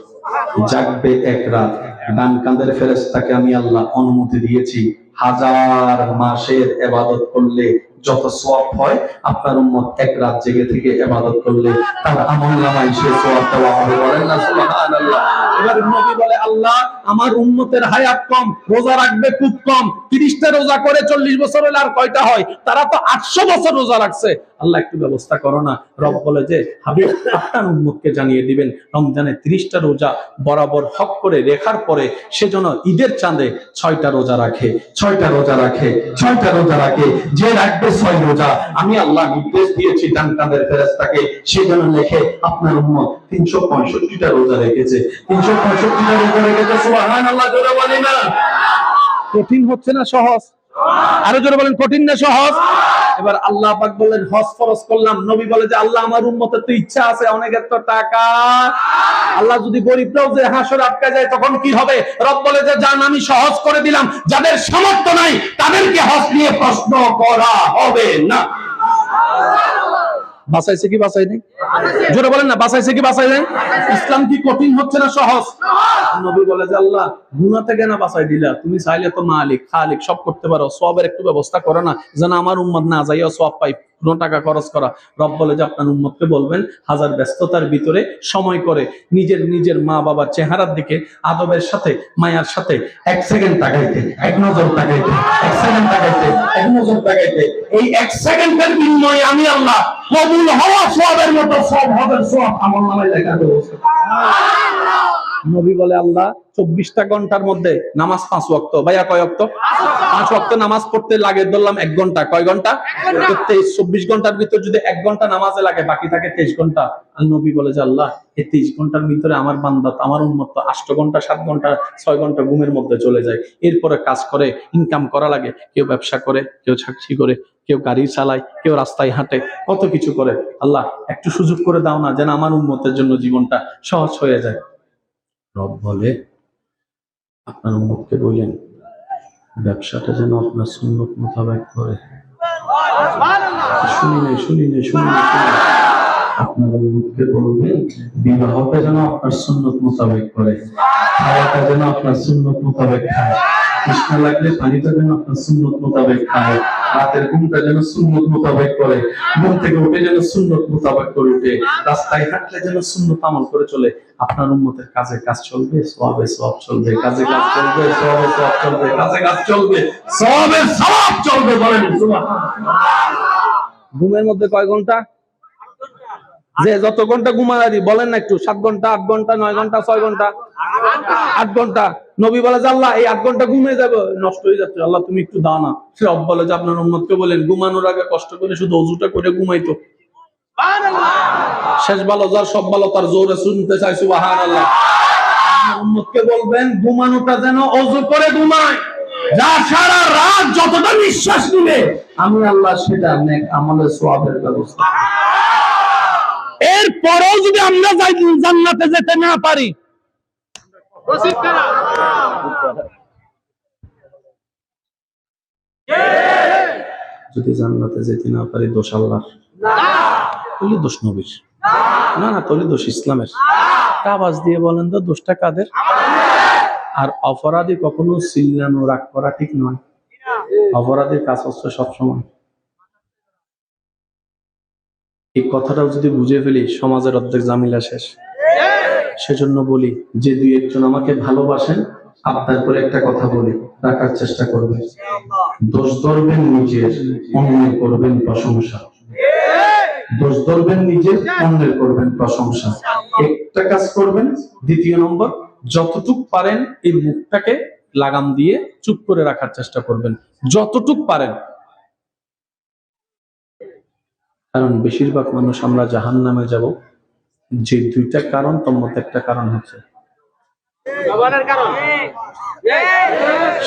জাগবে এক রাত, ডান কাঁধের ফেরেশতাকে আমি আল্লাহ অনুমতি দিয়েছি 1000 মাসের ইবাদত করলে যত সওয়াব হয় আপনার উম্মত এক রাত জেগে থেকে ইবাদত করলে তার আমলনামায় সে সওয়াব দেওয়া হবে। বলেন না সুবহানাল্লাহ। এবার নবী বলে, আল্লাহ আমার উম্মতের হায়াত কম, রোজা রাখবে খুব কম, 30টা রোজা করে 40 বছর হলে আর কয়টা হয়? তারা তো 800 বছর রোজা রাখছে। আল্লাহ একটু ব্যবস্থা করো না। রব বলে যে হাবিব আপনার উম্মতকে জানিয়ে দিবেন রমজানে 30টা রোজা বরাবর হক করে রেখার পরে সেজন্য ঈদের চাঁদে 6টা রোজা রাখে, 6টা রোজা রাখে, 6টা রোজা রাখে। যে রাখবে 6 রোজা, আমি আল্লাহ নির্দেশ দিয়েছি ডান কাঁধের ফেরেশতাকে, সেজন্য লেখে আপনার উম্মত 365টা রোজা রেখেছে, 365টা রোজা রেখেছে। সুবহানাল্লাহ, জোরে বলি না। কঠিন হচ্ছে না সহজ? আরো জোরে বলেন, কঠিন না সহজ? এবার আল্লাহ পাক বললেন হজ ফরজ করলাম। নবী বলে যে আল্লাহ আমার উম্মতের তো ইচ্ছা আছে, অনেকের তো টাকা, আল্লাহ যদি গরিবরাও যে হাসরে আটকা যায় তখন কি হবে? রব বলে যে জান আমি সহজ করে দিলাম, যাদের সামর্থ্য নাই তাদেরকে হজ নিয়ে প্রশ্ন করা হবে না। বাঁচাইছে কি বাঁচাই নাই? জোরে বলেন না, বাঁচাইছে কি বাঁচাই নাই? ইসলাম কি কঠিন হচ্ছে না সহজ? নবী বলে যে আল্লাহ গুনাহ থেকে না বাঁচাই দিলা, তুমি চাইলে তো মালিক খালিক সব করতে পারো, সওয়াবের একটু ব্যবস্থা করো না যেন আমার উম্মত না যাইয়া সওয়াব পাই, কোনো টাকা খরচ করা। রব বলে যে আপনার উম্মতকে বলবেন হাজার ব্যস্ততার ভিতরে সময় করে নিজের মা বাবার চেহারার দিকে আদবের সাথে মায়ার সাথে 1 সেকেন্ড তাকাইতে, 1 নজর তাকাইতে, 1 সেকেন্ড তাকাইতে, 1 নজর তাকাইতে। এই 1 সেকেন্ডের বিনিময়ে আমি আল্লাহ কবুল হওয়া সওয়াবের মতো সব হজের সওয়াব আমলনামায় লেখা দেব। নবী বলে আল্লাহ 24টা ঘন্টার মধ্যে নামাজ 5 ওয়াক্ত, ভাইয়া কয় ওয়াক্ত? 5 ওয়াক্ত নামাজ পড়তে লাগে ধরলাম 1 ঘন্টা, কয় ঘন্টা? 24 ঘন্টার ভিতর যদি 1 ঘন্টা নামাজে লাগে বাকি থাকে 23 ঘন্টা। আর নবী বলে যে আল্লাহ এই 23 ঘন্টার ভিতরে আমার বান্দা আমার উম্মত 8 ঘন্টা 7 ঘন্টা 6 ঘন্টা ঘুমের মধ্যে চলে যায়, এরপরে কাজ করে ইনকাম করা লাগে, কেউ ব্যবসা করে, কেউ চাকরি করে, কেউ গাড়ি চালায়, কেউ রাস্তায় হাঁটে, কত কিছু করে। আল্লাহ একটু সুযোগ করে দাও না যেন আমার উম্মতের জন্য জীবনটা সহজ হয়ে যায়। রব বলে আপনার উম্মতকে বললেন ব্যবসাটা যেন আপনার সুন্নত মোতাবেক করে। শুনি নাই। আপনার উম্মতকে বলবেন বিবাহটা যেন আপনার সুন্নত মোতাবেক করে, খাওয়াটা যেন আপনার সুন্নত মোতাবেক খায়, তৃষ্ণা লাগলে পানিটা যেন আপনার সুন্নত মোতাবেক খায়, রাতের ঘুমটা যেন সুন্নত মোতাবেক করে, ঘুম থেকে উঠে যেন সুন্নত মোতাবেক করে উঠে, রাস্তায় হাঁটলে যেন সুন্নত আমল করে চলে। আপনার উম্মতের কাজে কাজ চলবে, সওয়াবে সওয়াব চলবে, কাজে কাজ চলবে, সওয়াবে সওয়াব চলবে, কাজে কাজ চলবে, সওয়াবে সওয়াব চলবে। বলেন সুবহানাল্লাহ। ঘুমের মধ্যে কয় ঘন্টা? যে যত ঘন্টা ঘুমাই বলেন না একটু, 7 ঘন্টা 8 ঘন্টা 9 ঘন্টা 6 ঘন্টা 8 ঘন্টা। নবী বলে যে আল্লাহ এই 8 ঘন্টা ঘুমিয়ে যাবে, নষ্ট হয়ে যাচ্ছে, আল্লাহ তুমি একটু দাও না। সে রব বলে যে আপনার উম্মতকে বলেন ঘুমানোর আগে কষ্ট করে শুধু ওযুটা করে ঘুমাইতো। শেষ ভালো যার সব ভালো তার জোরে শুনতে চাই সুবহানাল্লাহ। আপনার উম্মতকে বলবেন ঘুমানোটা যেন ওযু করে ঘুমায়, যা সারা রাত যতটা নিঃশ্বাস নিবে আমি আল্লাহ সেটা নেক আমলের সওয়াবের ব্যবস্থা। এরপরেও যদি আমরা জান্নাতে যেতে না পারি, যদি জান্নাতে যেতে না পারি দোষ আল্লাহর? তাহলে দোষ নবীর না, তাহলে দোষ ইসলামের। আওয়াজ দিয়ে বলেন তো দোষটা কাদের? আর অপরাধী কখনো চিল্লানো রাগ করা ঠিক নয়। অপরাধীর কাজ হচ্ছে সবসময় এই কথাটাও যদি বুঝে ফেলি সমাজের অর্ধেক ঝামেলা শেষ। সেজন্য বলি যে 2-1 আমাকে ভালোবাসেন আপনার করে একটা কথা বলি, রাখার চেষ্টা করবেন। দোষ ধরবেন নিজের, অন্যের করবেন প্রশংসা। দোষ ধরবেন নিজের, অন্যের করবেন প্রশংসা। একটা কাজ করবেন। 2 নম্বর, যতটুক পারেন এই মুখটাকে লাগাম দিয়ে চুপ করে রাখার চেষ্টা করবেন, যতটুক পারেন। কারণ বেশিরভাগ মানুষ আমরা জাহান্নামে যাব যে 2টা কারণ, তার মধ্যে একটা কারণ হচ্ছে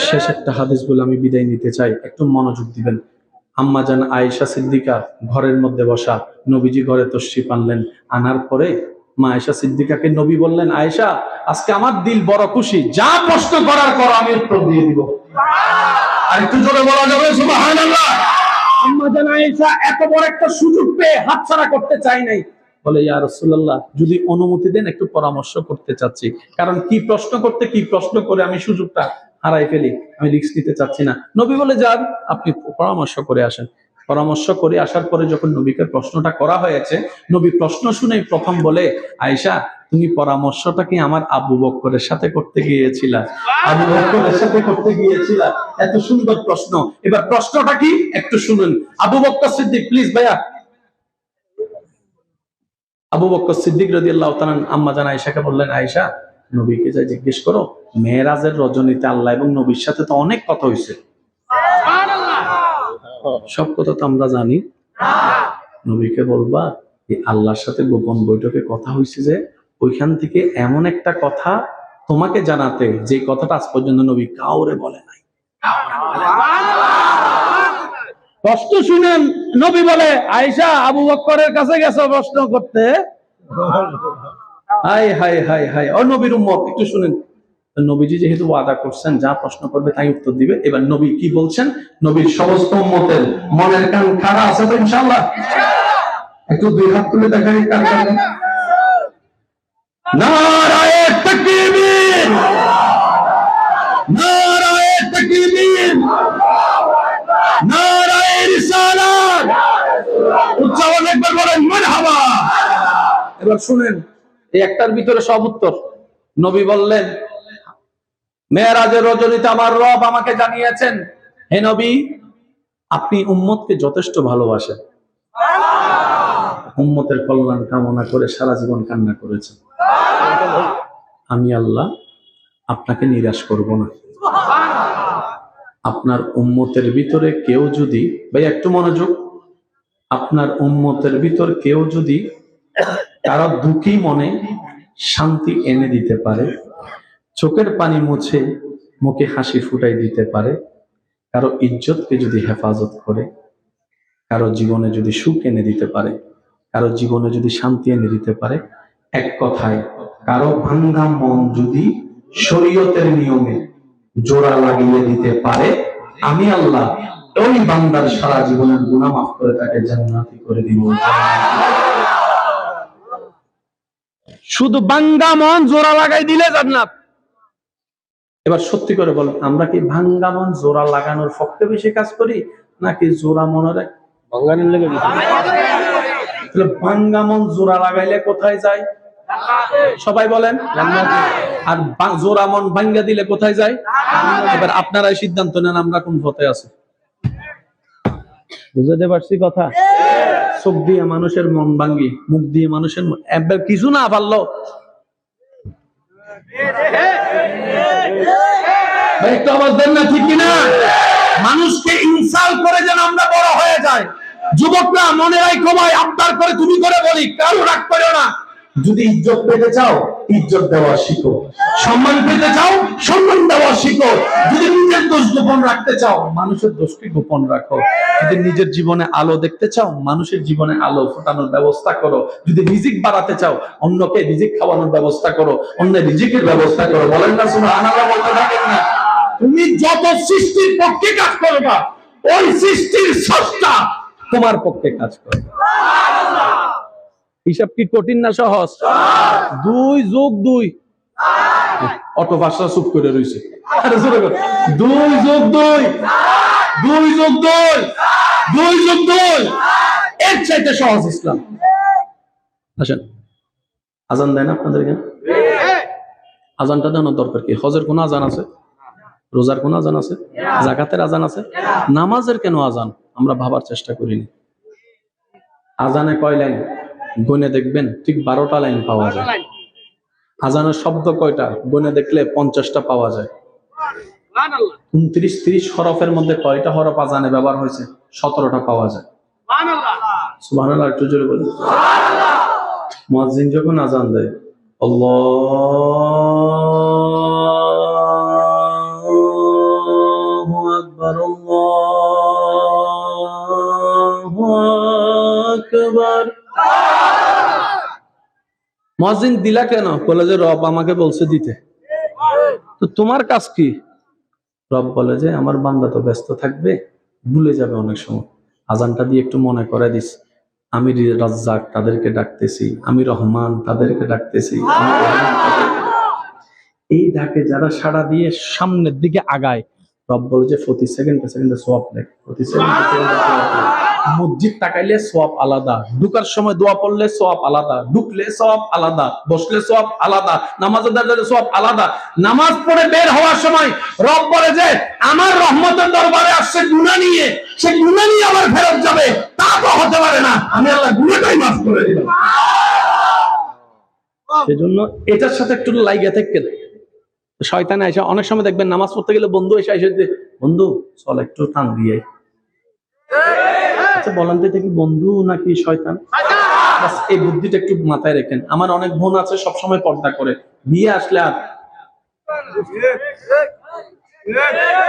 শেষ একটা হাদিস বলে আমি বিদায় নিতে চাই, একটু মনোযোগ দিবেন। আম্মা জান আয়েশা সিদ্দিকা ঘরের মধ্যে বসা, নবীজি ঘরে তশরিফ আনলেন। আনার পরে মা আয়েশা সিদ্দিকাকে নবী বললেন, আয়েশা আজকে আমার দিল বড় খুশি, যা প্রশ্ন করার করো আমি উত্তর দিয়ে দিব। আর একটু জোরে বলা যাবে সুবহানাল্লাহ। আম্মা জান আয়েশা এত বড় একটা সুযোগ পেয়ে হাতছাড়া করতে চাই নাই। বলে ইয়া রাসূলুল্লাহ যদি অনুমতি দেন একটু পরামর্শ করতে চাচ্ছি, কারণ কি প্রশ্ন করে আমি সুযোগটা হারাই ফেলি, আমি রিস্ক নিতে চাচ্ছি না। নবী বলে যান আপনি পরামর্শ করে আসেন। পরামর্শ করে আসার পরে যখন নবীকে প্রশ্নটা করা হয়েছে, নবী প্রশ্ন শুনেই প্রথম বলে, আয়েশা তুমি পরামর্শটা কি আমার আবু বকরের সাথে করতে গিয়েছিলা? আবু বকরের সাথে করতে গিয়েছিলা? এত সুন্দর প্রশ্ন। এবার প্রশ্নটা কি একটু শুনুন। আবু বকর সিদ্দিক, প্লিজ ভাইয়া। আবু বকর সিদ্দিক রাদিয়াল্লাহু তাআলা আম্মা জান আয়েশাকে বললেন, আয়েশা নবীকে যা জিজ্ঞেস করো, মেরাজের রজনীতে আল্লাহ এবং নবীর সাথে তো অনেক কথা হয়েছে, সব কথা তো আমরা জানি। নবীকে বলবা এই আল্লাহর সাথে গোপন বৈঠকে কথা হয়েছে, যে ওইখান থেকে এমন একটা কথা তোমাকে জানাতে, যে কথাটা আজ পর্যন্ত নবী কাউরে বলে নাই। প্রশ্ন শুনেন, নবী বলে, আয়েশা আবু বকরের কাছে গেছো প্রশ্ন করতে? হাই হাই হাই হাই। ও নবীর উম্মত একটু শুনেন। নবীজি যেহেতু ওয়াদা করছেন যা প্রশ্ন করবে তাই উত্তর দিবে, এবার নবী কি বলছেন, নবীর সমস্ত উম্মতের মনের কান খাড়া আছে তো ইনশাআল্লাহ? একটু দুই হাত তুলে দেখাই কার কানে। নারায়ে তাকবীর, নারায়ে তাকবীর, নারায়ে রিসালাত। উচ্চ আওয়াজে একবার বলেন মারহাবা। এবার শুনেন, এই একটার ভিতরে সব উত্তর। নবী বললেন, মেরাজের রজনীতে আমার রব আমাকে জানিয়েছেন, হে নবী আপনি উম্মতকে যথেষ্ট ভালোবাসেন, উম্মতের কল্যাণ কামনা করে সারা জীবন কান্না করেছেন। আমি আল্লাহ আপনাকে নিরাশ করব না। আপনার উম্মতের ভিতরে কেউ যদি, ভাই একটু মনোযোগ, আপনার উম্মতের ভিতর কেউ যদি কারো দুঃখী মনে শান্তি এনে দিতে পারে, চোখের পানি মুছে মুখে হাসি ফুটাই দিতে পারে, কারো ইজ্জতকে যদি হেফাজত করে, কারো জীবনে যদি সুখ এনে দিতে পারে, কারো জীবনে যদি শান্তি এনে দিতে পারে, এক কথায় কারো ভাঙ্গা মন যদি শরীয়তের নিয়মে জোড়া লাগিয়ে দিতে পারে, আমি আল্লাহ ওই বান্দার সারা জীবনের গুনাহ মাফ করে তাকে জান্নাতি করে দিব। শুধু ভাঙ্গা মন জোড়া লাগাই দিলে জান্নাত। এবার সত্যি করে বলেন, আমরা কি ভাঙ্গা মন জোড়া লাগানোর পক্ষে বেশি কাজ করি, নাকি জোড়া মনের ভাঙ্গানোর লেগে বেশি? তাহলে ভাঙ্গা মন জোড়া লাগাইলে কোথায় যায়? সবাই বলেন জান্নাতে। আর জোড়া মন ভাঙ্গা দিলে কোথায় যায়? এবার আপনারাই সিদ্ধান্ত নেন আমরা কোন পথে আছি। বুঝতে পারছি কথা? চোখ দিয়ে মানুষের মন ভাঙ্গি, মুখ দিয়ে মানুষের একবার কিছু না পারলো, একটু আওয়াজ দেন না, ঠিক কিনা? মানুষকে ইনসাল্ট করে যেন আমরা বড় হয়ে যাই। যুবকরা মনে রাখো ভাই, আবদার করে তুমি করে বলি, কারো রাগ করো না। যদি ইজ্জত পেতে চাও ইজ্জত দেওয়া শিখো, সম্মান পেতে চাও সম্মান দেওয়া শিখো। যদি নিজের দোষ গোপন রাখতে চাও মানুষের দোষকে গোপন রাখো। যদি নিজের জীবনে আলো দেখতে চাও মানুষের জীবনে আলো ফোটানোর ব্যবস্থা করো। যদি রিজিক বাড়াতে চাও অন্যকে রিজিক খাওয়ানোর ব্যবস্থা করো, অন্যের রিজিকের ব্যবস্থা করো। বলেন না সুবহানাল্লাহ, বলতে থাকেন না। তুমি যত সৃষ্টির পক্ষে কাজ করবা ওই সৃষ্টির স্রষ্টা তোমার পক্ষে কাজ করবে। হিসাব কি কঠিন না সহজ? 2 যোগ 2, অটো ভাষা চুপ করে রয়েছে। 2 যোগ 2, 2 যোগ 2, 2 যোগ 2, এর চাইতে সহজ ইসলাম। আসেন, আজান দেয় না আপনাদের এখানে? আজানটা দেওয়ার দরকার কি? হজের কোন আজান আছে? রোজার কোন আজান আছে? যাকাতের আজান আছে? নামাজের কেন আজান আমরা ভাবার চেষ্টা করিনি। আজানে কয় লাইন গুনে দেখবেন, ঠিক 12টা লাইন পাওয়া যায়। আজানের শব্দ কয়টা গুনে দেখলে 50টা পাওয়া যায়। 29-30 হরফের মধ্যে কয়টা হরফ আজানে ব্যবহার হয়েছে? 17টা পাওয়া যায়। সুবহানাল্লাহ, একটু জোরে বলুন সুবহানাল্লাহ। মুয়াজ্জিন যখন আজান দেয় আল্লাহু আকবার, আল্লাহু আকবার, মুয়াজ্জিন দিলা কেন? বলে যে রব আমাকে বলছে দিতে। তো তোমার কাজ কি? রব বলে যে আমার বান্দা তো ব্যস্ত থাকবে, ভুলে যাবে অনেক সময়, আজানটা দিয়ে একটু মনে করে দিস আমি রাজ্জাক তাদেরকে ডাকতেছি, আমি রহমান তাদেরকে ডাকতেছি। এই ডাকে যারা সাড়া দিয়ে সামনের দিকে আগায় রব বলে যে প্রতি সেকেন্ডে সেকেন্ডে সওয়াব নেই, প্রতি সেকেন্ডে সেকেন্ডে সওয়াব নেই। মসজিদ তাকাইলে সওয়াব আলাদা, ঢুকার সময় দোয়া পড়লে সওয়াব আলাদা, ঢুকলে সওয়াব আলাদা, বসলে সওয়াব আলাদা, নামাজের দাঁড়ালে সওয়াব আলাদা। নামাজ পড়ে বের হওয়ার সময় রব বলে যে আমার রহমতের দরবারে আসছে গুনাহ নিয়ে, সে গুনাহ নিয়ে আবার ফেরত যাবে, তা তো হতে পারে না। আমি আল্লাহ গুনাহটাই মাফ করে দিলাম। সেজন্য এটার সাথে একটু লাগিয়ে থাকেন। শয়তান এসে অনেক সময় দেখবেন নামাজ পড়তে গেলে বন্ধু এসে বন্ধু চল একটু টান দিয়ে। আচ্ছা বলেন তো এটা কি বন্ধু নাকি শয়তান? বাস এই বুদ্ধিটা একটু মাথায় রাখেন। আমার অনেক বোন আছে সবসময় পর্দা করে, বিয়ে আসলে আর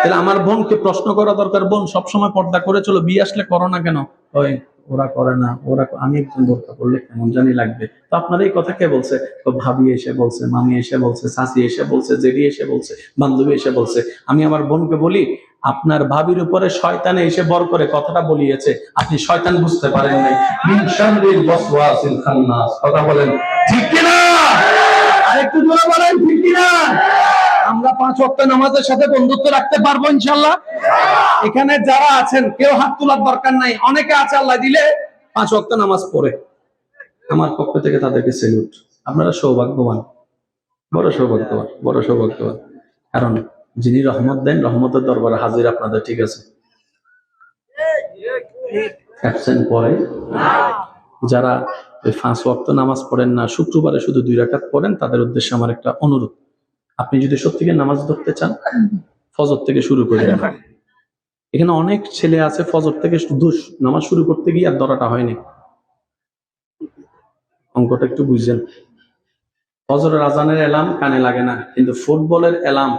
তাহলে আমার বোনকে প্রশ্ন করা দরকার, বোন সবসময় পর্দা করে চলো, বিয়ে আসলে করো না কেন? ওই ওরা করে না, ওরা আমি একজন বোরকা করলে কেমন জানি লাগবে। তো আপনার এই কথা কে বলছে? তো ভাবি এসে বলছে, মামি এসে বলছে, চাচি এসে বলছে, জেঠি এসে বলছে, বান্ধবী এসে বলছে। আমি আমার বোনকে বলি আপনার ভাবির উপরে শয়তানে এসে বর করে কথাটা বলিয়েছে, আপনি শয়তান বুঝতে পারেন নাই। মিন শাররিল ওয়াসওয়াসিল খান্নাস। কথা বলেন ঠিক কিনা? আরেকটু জোরে বলেন ঠিক কিনা? আমরা 5 ওয়াক্ত নামাজের সাথে বন্ধুত্ব রাখতে পারবো ইনশাআল্লাহ। এখানে যারা আছেন কেউ হাত তোলার দরকার নাই, অনেকে আছে আল্লাহ দিলে 5 ওয়াক্ত নামাজ পড়ে। আমার পক্ষ থেকে তাদেরকে সেলুট। আপনারা সৌভাগ্যবান, বড় সৌভাগ্যবান, বড় সৌভাগ্যবান। কারণ যিনি রহমত দেন, রহমতের দরবারে হাজির আপনাদের। ঠিক আছে, অ্যাবসেন্ট পড়ে যারা 5 ওয়াক্ত নামাজ পড়েন না, শুক্রবারে শুধু 2 রাকাত পড়েন, তাদের উদ্দেশ্যে আমার একটা অনুরোধ। আপনি যদি সত্যিকার নামাজ ধরতে চান, ফজর থেকে শুরু করে দেন। এখানে অনেক ছেলে আছে ফজর থেকে নামাজ শুরু করতে গিয়ে আর ধরাটা হয়নি। অঙ্কটা একটু বুঝছেন? ফজরের আজানের অ্যালার্ম কানে লাগে না, কিন্তু ফুটবলের অ্যালার্ম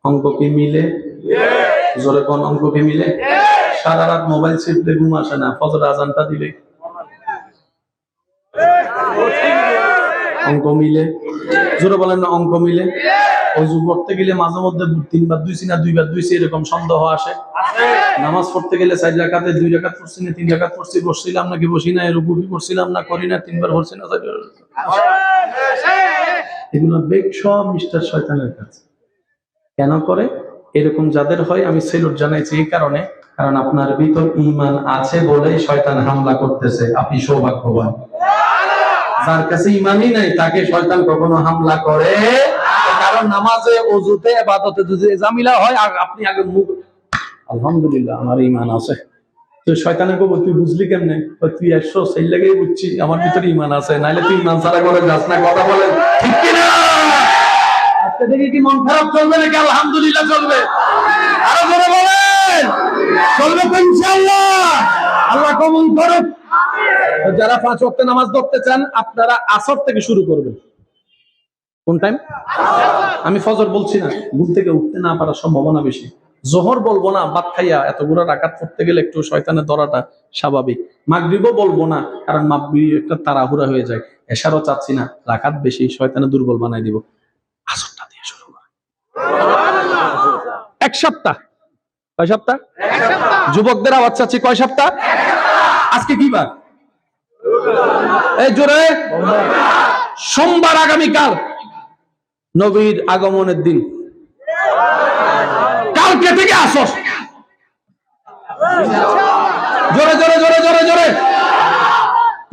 অঙ্ক কি মিলে? জোরে কোন অঙ্ক কি মিলে? সারা রাত মোবাইল চিপলে ঘুম আসে না, ফজর আজানটা দিলে অঙ্ক মিলে। জোরে বলেন না অঙ্ক মিলে? অজু করতে গেলে মাঝে মধ্যে 3বার দুইছি না 2বার দুইছি এরকম সন্দেহ আসে। নামাজ পড়তে গেলে 4 রাকাতে 2 রাকাত পড়ছি না 3 রাকাত পড়ছি, বসছিলাম নাকি বসি না, রুকু কি করছিলাম না করি না, 3বার পড়ছি না 4 বার। এগুলো বেগ সব মিস্টার শয়তানের কাছে। কেন করে এরকম যাদের হয় আমি সেলুট জানাইছি এই কারণে, কারণ আপনার ভিতর ঈমান আছে বলেই শয়তান হামলা করতেছে। আপনি সৌভাগ্যবান। যার কাছে ঈমানই নাই তাকে শয়তান কখনো হামলা করে, কারণ নামাজে ওযুতে ইবাদতে যদি জামিলা হয় আপনি আগে মুখ আলহামদুলিল্লাহ আমার ঈমান আছে। তো শয়তানের কবর তুই বুঝলি কেমনে? তুই 100 সেই লাগেই বুঝছি আমার ভিতরে ঈমান আছে, নাইলে তুই ঈমান ছাড়া করে যাস না। কথা বলেন ঠিক কি না? আজকে দেখি কি মন খারাপ চলবে নাকি আলহামদুলিল্লাহ চলবে? আরো জোরে বলেন চলবে তো ইনশাআল্লাহ। আল্লাহ কবুল করুক। যারা 5 ওয়াক্ত নামাজ পড়তে চান আপনারা আসর থেকে শুরু করবেন। কোন টাইম? আমি ফজর বলছি না, ঘুম থেকে উঠতে না পারার সম্ভাবনা বেশি। জোহর বলবো না, ভাত খাইয়া এতগুলো রাকাত পড়তে গেলে একটু শয়তানের ধরাটা স্বাভাবিক। মাগরিবও বলবো না, কারণ মাগরিব একটা তাড়াহুড়া হয়ে যায়। এশারও চাচ্ছি না, রাকাত বেশি, শয়তানে দুর্বল বানাই দিব। আসরটা দিয়ে শুরু করেন। 1 সপ্তাহ। কয় সপ্তাহ? 1 সপ্তাহ। যুবকদের আওয়াজ চাচ্ছি, কয় সপ্তাহ? আজকে কি বার? এই জোরে সোমবার, আগামীকাল নবীর আগমনের দিন। কালকে থেকে আসর। জোরে জোরে জোরে জোরে জোরে।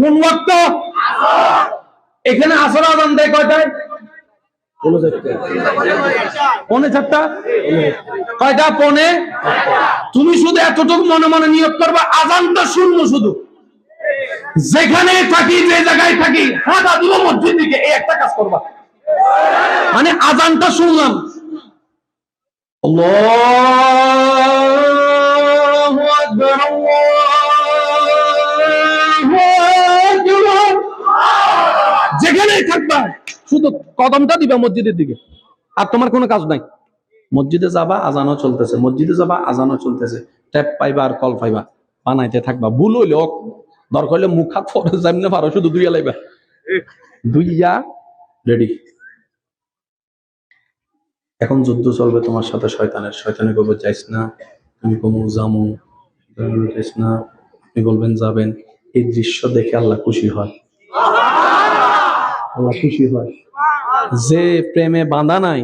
কোন ওয়াক্ত? এখানে আসর আজান দেয় কয়টায়? 4:45। কয়টা? 4:45। তুমি শুধু এতটুকু মনে মনে নিয়ত করবা, আজানটা শুনবো শুধু। যেখানে থাকি, যে জায়গায় থাকি, হাঁটা দিব মসজিদ দিকে, এই একটা কাজ করবা। মানে আজানটা শুনলাম, আল্লাহু আকবার, আল্লাহু আকবার। যেখানেই থাকবা শুধু কদমটা দিবা মসজিদের দিকে, আর তোমার কোনো কাজ নাই। মসজিদে যাবা, আজানও চলতেছে, মসজিদে যাবা, আজানও চলতেছে, ট্যাপ পাইবা আর কল পাইবা, বানাইতে থাকবা। ভুল হইলে দরকার হইলে মুখ হাত ফরজ জানলে পারো, শুধু দুইয়া লাইবা, দুইয়া রেডি। এখন যুদ্ধ চলবে তোমার সাথে শয়তানের। শয়তানের কবর যাইস না, তুমি কমু জামু যাইস না, আপনি বলবেন যাবেন। এই দৃশ্য দেখে আল্লাহ খুশি হয়। আল্লাহ খুশি হয়। যে প্রেমে বাঁধা নাই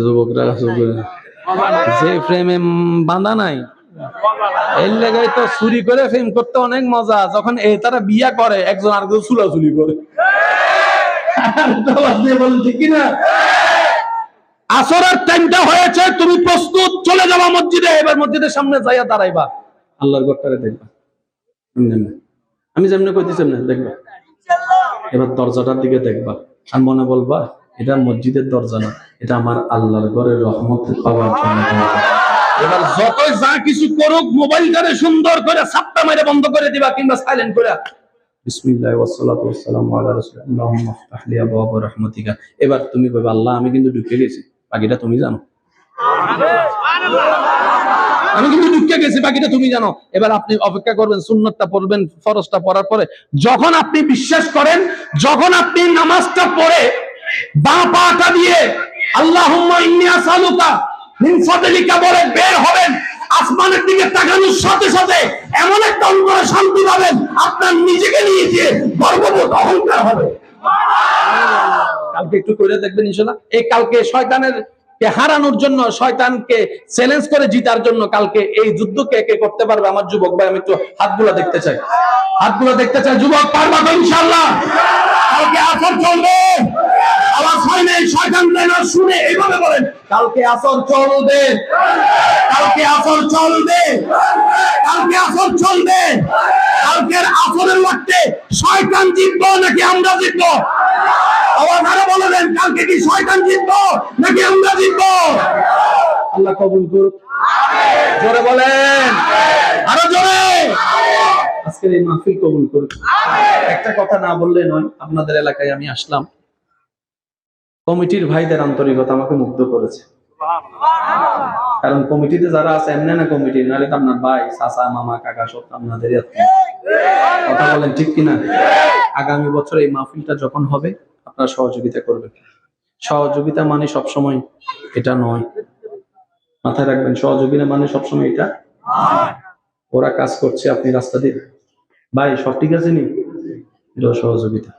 যুবকরা যে প্রেমে বাঁধা নাই, এর লেগাই তো চুরি করে প্রেম করতে অনেক মজা। যখন তারা বিয়া করে একজন আরেকজন চুলাচুলি করে। বলেন ঠিক কিনা? আসরের টাইমটা হয়েছে, তুমি প্রস্তুত, চলে যাবা মসজিদে। এবার মসজিদের সামনে যাইয়া দাঁড়াইবা, আল্লাহর ঘরটারে দেখবা। আমি যেমনি কইতেছি এমনি দেখবা। এবার দরজাটার দিকে দেখবা আর মনে বলবা, এটা মসজিদের দরজা না, এটা আমার আল্লাহর ঘরের রহমত পাওয়ার জন্য। এবার যতই যা কিছু করুক, মোবাইলটারে সুন্দর করে সাপ্টা মেরে বন্ধ করে দিবা কিংবা সাইলেন্ট করে বিসমিল্লাহ ওয়াসসালাতু ওয়াসসালামু আলা রাসূলিল্লাহ আল্লাহুম্মা ইফতাহ লি আবওয়াবা রাহমাতিকা। এবার তুমি কইবা, আল্লাহ আমি কিন্তু ঢুকে গেছি, বাকিটা তুমি জানো। আমি কিন্তু ঢুকে গেছি, বাকিটা তুমি জানো। এবার আপনি অপেক্ষা করবেন, সুন্নতটা পড়বেন, ফরজটা পড়ার পরে যখন আপনি বিশ্বাস করেন, যখন আপনি নামাজটা পড়ে বাঁ পাটা দিয়ে আল্লাহুম্মা ইন্নী আসআলুকা মিন ফাদলিকা বলে বের হবেন, আসমানের দিকে তাকানোর সাথে সাথে এমন একটা অন্তরে শান্তি পাবেন, আপনার নিজেকে নিয়ে যে গর্ববোধ, অহংকার হবে। কালকে একটু করে দেখবেন ইনশাআল্লাহ। এই কালকে শয়তানের কে হারানোর জন্য, শয়তানকে চ্যালেঞ্জ করে জিতার জন্য কালকে এই যুদ্ধ কে কে করতে পারবে? আমার যুবক ভাই, আমি একটু হাতগুলো দেখতে চাই, হাতগুলো দেখতে চাই। যুবক পারবা তো ইনশাআল্লাহ? কালকে আসর চলবে, আওয়াজ হয় না, শয়তান না শুনে এইভাবে বলেন, কালকে আসর চলবে, কালকে আসর চলবে, কালকে আসর চলবে। কালকের আসরের ওয়াক্তে শয়তান জিতবো নাকি আমরা জিতবো? আওয়াজ আরো বলে দেন, কালকে কি শয়তান জিতবো নাকি আমরা জিতবো? আল্লাহ কবুল করুক। জোরে বলেন, আরো জোরে। আজকের এই মাহফিল কবুল করুক। একটা কথা না বললে নয়, আপনাদের এলাকায় আমি আসলাম, কমিটির ভাইদের আন্তরিকতা আমাকে মুগ্ধ করেছে। কারণ কমিটিতে যারা আছে এমনি না কমিটি, নাহলে তো আপনার ভাই, চাচা, মামা, কাকা সব আপনাদের কথা বলেন ঠিক কিনা? আগামী বছর এই মাহফিলটা যখন হবে, আপনারা সহযোগিতা করবেন। সহযোগিতা মানে সবসময় এটা নয়, মাথায় রাখবেন। সহযোগিতা মানে সবসময় এটা, ওরা কাজ করছে, আপনি রাস্তা দিয়ে ভাই সব ঠিক আছে নি, এটা সহযোগিতা।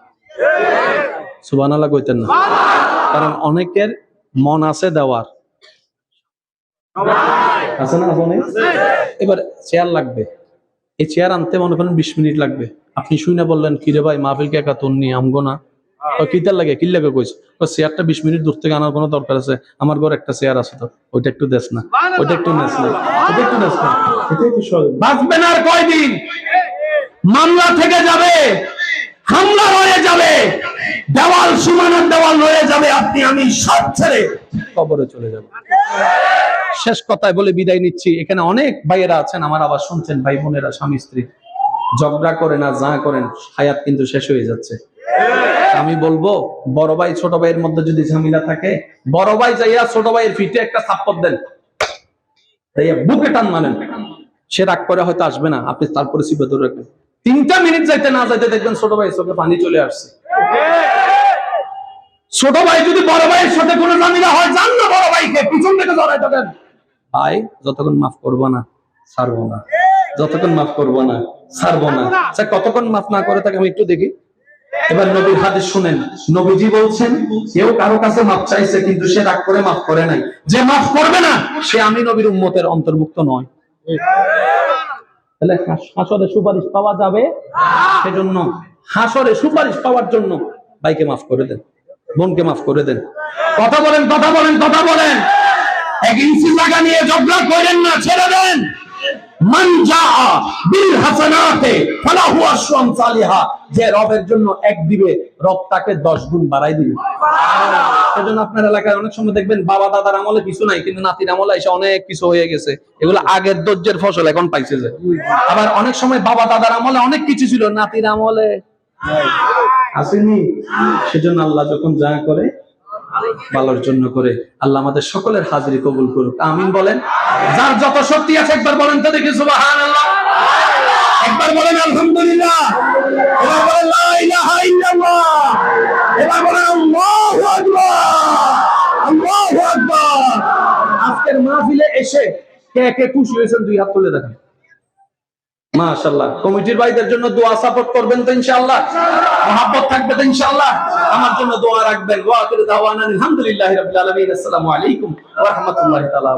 সুবহানাল্লাহ কইতেন না? কারণ অনেকের মন আছে দেওয়ার, আছে না? এবার চেয়ার লাগবে, এই চেয়ার আনতে মনে করেন 20 মিনিট লাগবে। আপনি শুনে বললেন, কিরে ভাই মাহফিল কে একা তোর নিয়ে আমগো না, কিতার লাগে, কি লাগে কইস? চেয়ারটা 20 মিনিট দূর থেকে আনার কোনো দরকার আছে? আমার ঘরে একটা চেয়ার আছে, তো ওইটা একটু দেস না, ওইটা একটু নেস না, ওইটা একটু নেস না। এটাই তো সহজ। বাঁচবেন আর কয়দিন? মামলা থেকে যাবে, হামলা হয়ে যাবে, দেওয়াল সীমানার দেওয়াল হয়ে যাবে, আপনি আমি সব ছেড়ে কবরে চলে যাব। শেষ কথায় বলে বিদায় নিচ্ছি। এখানে অনেক ভাইয়েরা আছেন, আমার আবার শুনছেন, ভাই বোনেরা, স্বামী স্ত্রী ঝগড়া করেন আর যা করেন, হায়াত কিন্তু শেষ হয়ে যাচ্ছে। আমি বলবো, বড় ভাই ছোট ভাইয়ের মধ্যে যদি ঝামেলা থাকে, বড় ভাই যাইয়া ছোট ভাইয়ের পিঠে একটা থাপ্পড় দেন, বুকে টান মানেন, সে রাগ করে হয়তো আসবে না, আপনি তারপরে চিপে ধরে রাখবেন। 3টা মিনিট যাইতে না যাইতে দেখবেন ছোট ভাই চোখে পানি চলে আসছে। ছোট ভাই যদি বড় ভাইয়ের সাথে কোনো ঝামেলা হয়, জান না বড় ভাইকে পিছন থেকে জড়াই থাকেন, ভাই যতক্ষণ মাফ করবো না ছাড়বো না, যতক্ষণ মাফ করবো না ছাড়বো না। স্যার কতক্ষণ মাফ না করে থাকে আমি একটু দেখি। এবার নবীর হাদিস শুনেন, নবীজি বলছেন, কেউ কারো কাছে মাফ চাইছে কিন্তু সে রাগ করে মাফ করে নাই, যে মাফ করবে না সে আমি নবীর উম্মতের অন্তর্ভুক্ত নয়। তাহলে হাসরে সুপারিশ পাওয়া যাবে, সেজন্য হাসরে সুপারিশ পাওয়ার জন্য ভাইকে মাফ করে দেন, বোনকে মাফ করে দেন। কথা বলেন, কথা বলেন, কথা বলেন। 1 ইঞ্চি জায়গা নিয়ে ঝগড়া করেন না, ছেড়ে দেন। মান জাআ বিল হাসানাতে ফালাহু আশরুম সালিহা, যে রবের জন্য 1 দিবে, রব তাকে 10 গুণ বাড়াই দিবে। সেজন্য আপনার এলাকায় অনেক সময় দেখবেন বাবা দাদার আমলে কিছু নাই, কিন্তু নাতির আমলে এসে অনেক কিছু হয়ে গেছে। এগুলো আগের ধৈর্যের ফসল, এখন পাইছে যে। আবার অনেক সময় বাবা দাদার আমলে অনেক কিছু ছিল, নাতির আমলে আসেনি। সেজন্য আল্লাহ যখন যা করে ভালোর জন্য করে। আল্লাহ আমাদের সকলের হাজিরি কবুল করুক, আমিন বলেন। যার যত শক্তি আছে একবার বলেন তো দেখি সুবহানাল্লাহ, একবার বলেন আলহামদুলিল্লাহ, এবার বলেন লা ইলাহা ইল্লাল্লাহ, এবার বলেন আল্লাহু আকবার, আল্লাহু আকবার। আজকের মাহফিলে এসে কে কে খুশি হয়েছেন 2 হাত তুলে দেখান। মাশাআল্লাহ। কমিটির ভাইদের জন্য দোয়া সাপোর্ট করবেন তো ইনশাআল্লাহ, মহব্বত থাকবে তো ইনশাআল্লাহ, আমার জন্য দোয়া রাখবেন। ওয়া আখিরু দাওয়ানা আলহামদুলিল্লাহি রাব্বিল আলামিন। আসসালামু আলাইকুম ওয়া রাহমাতুল্লাহি তাআলা।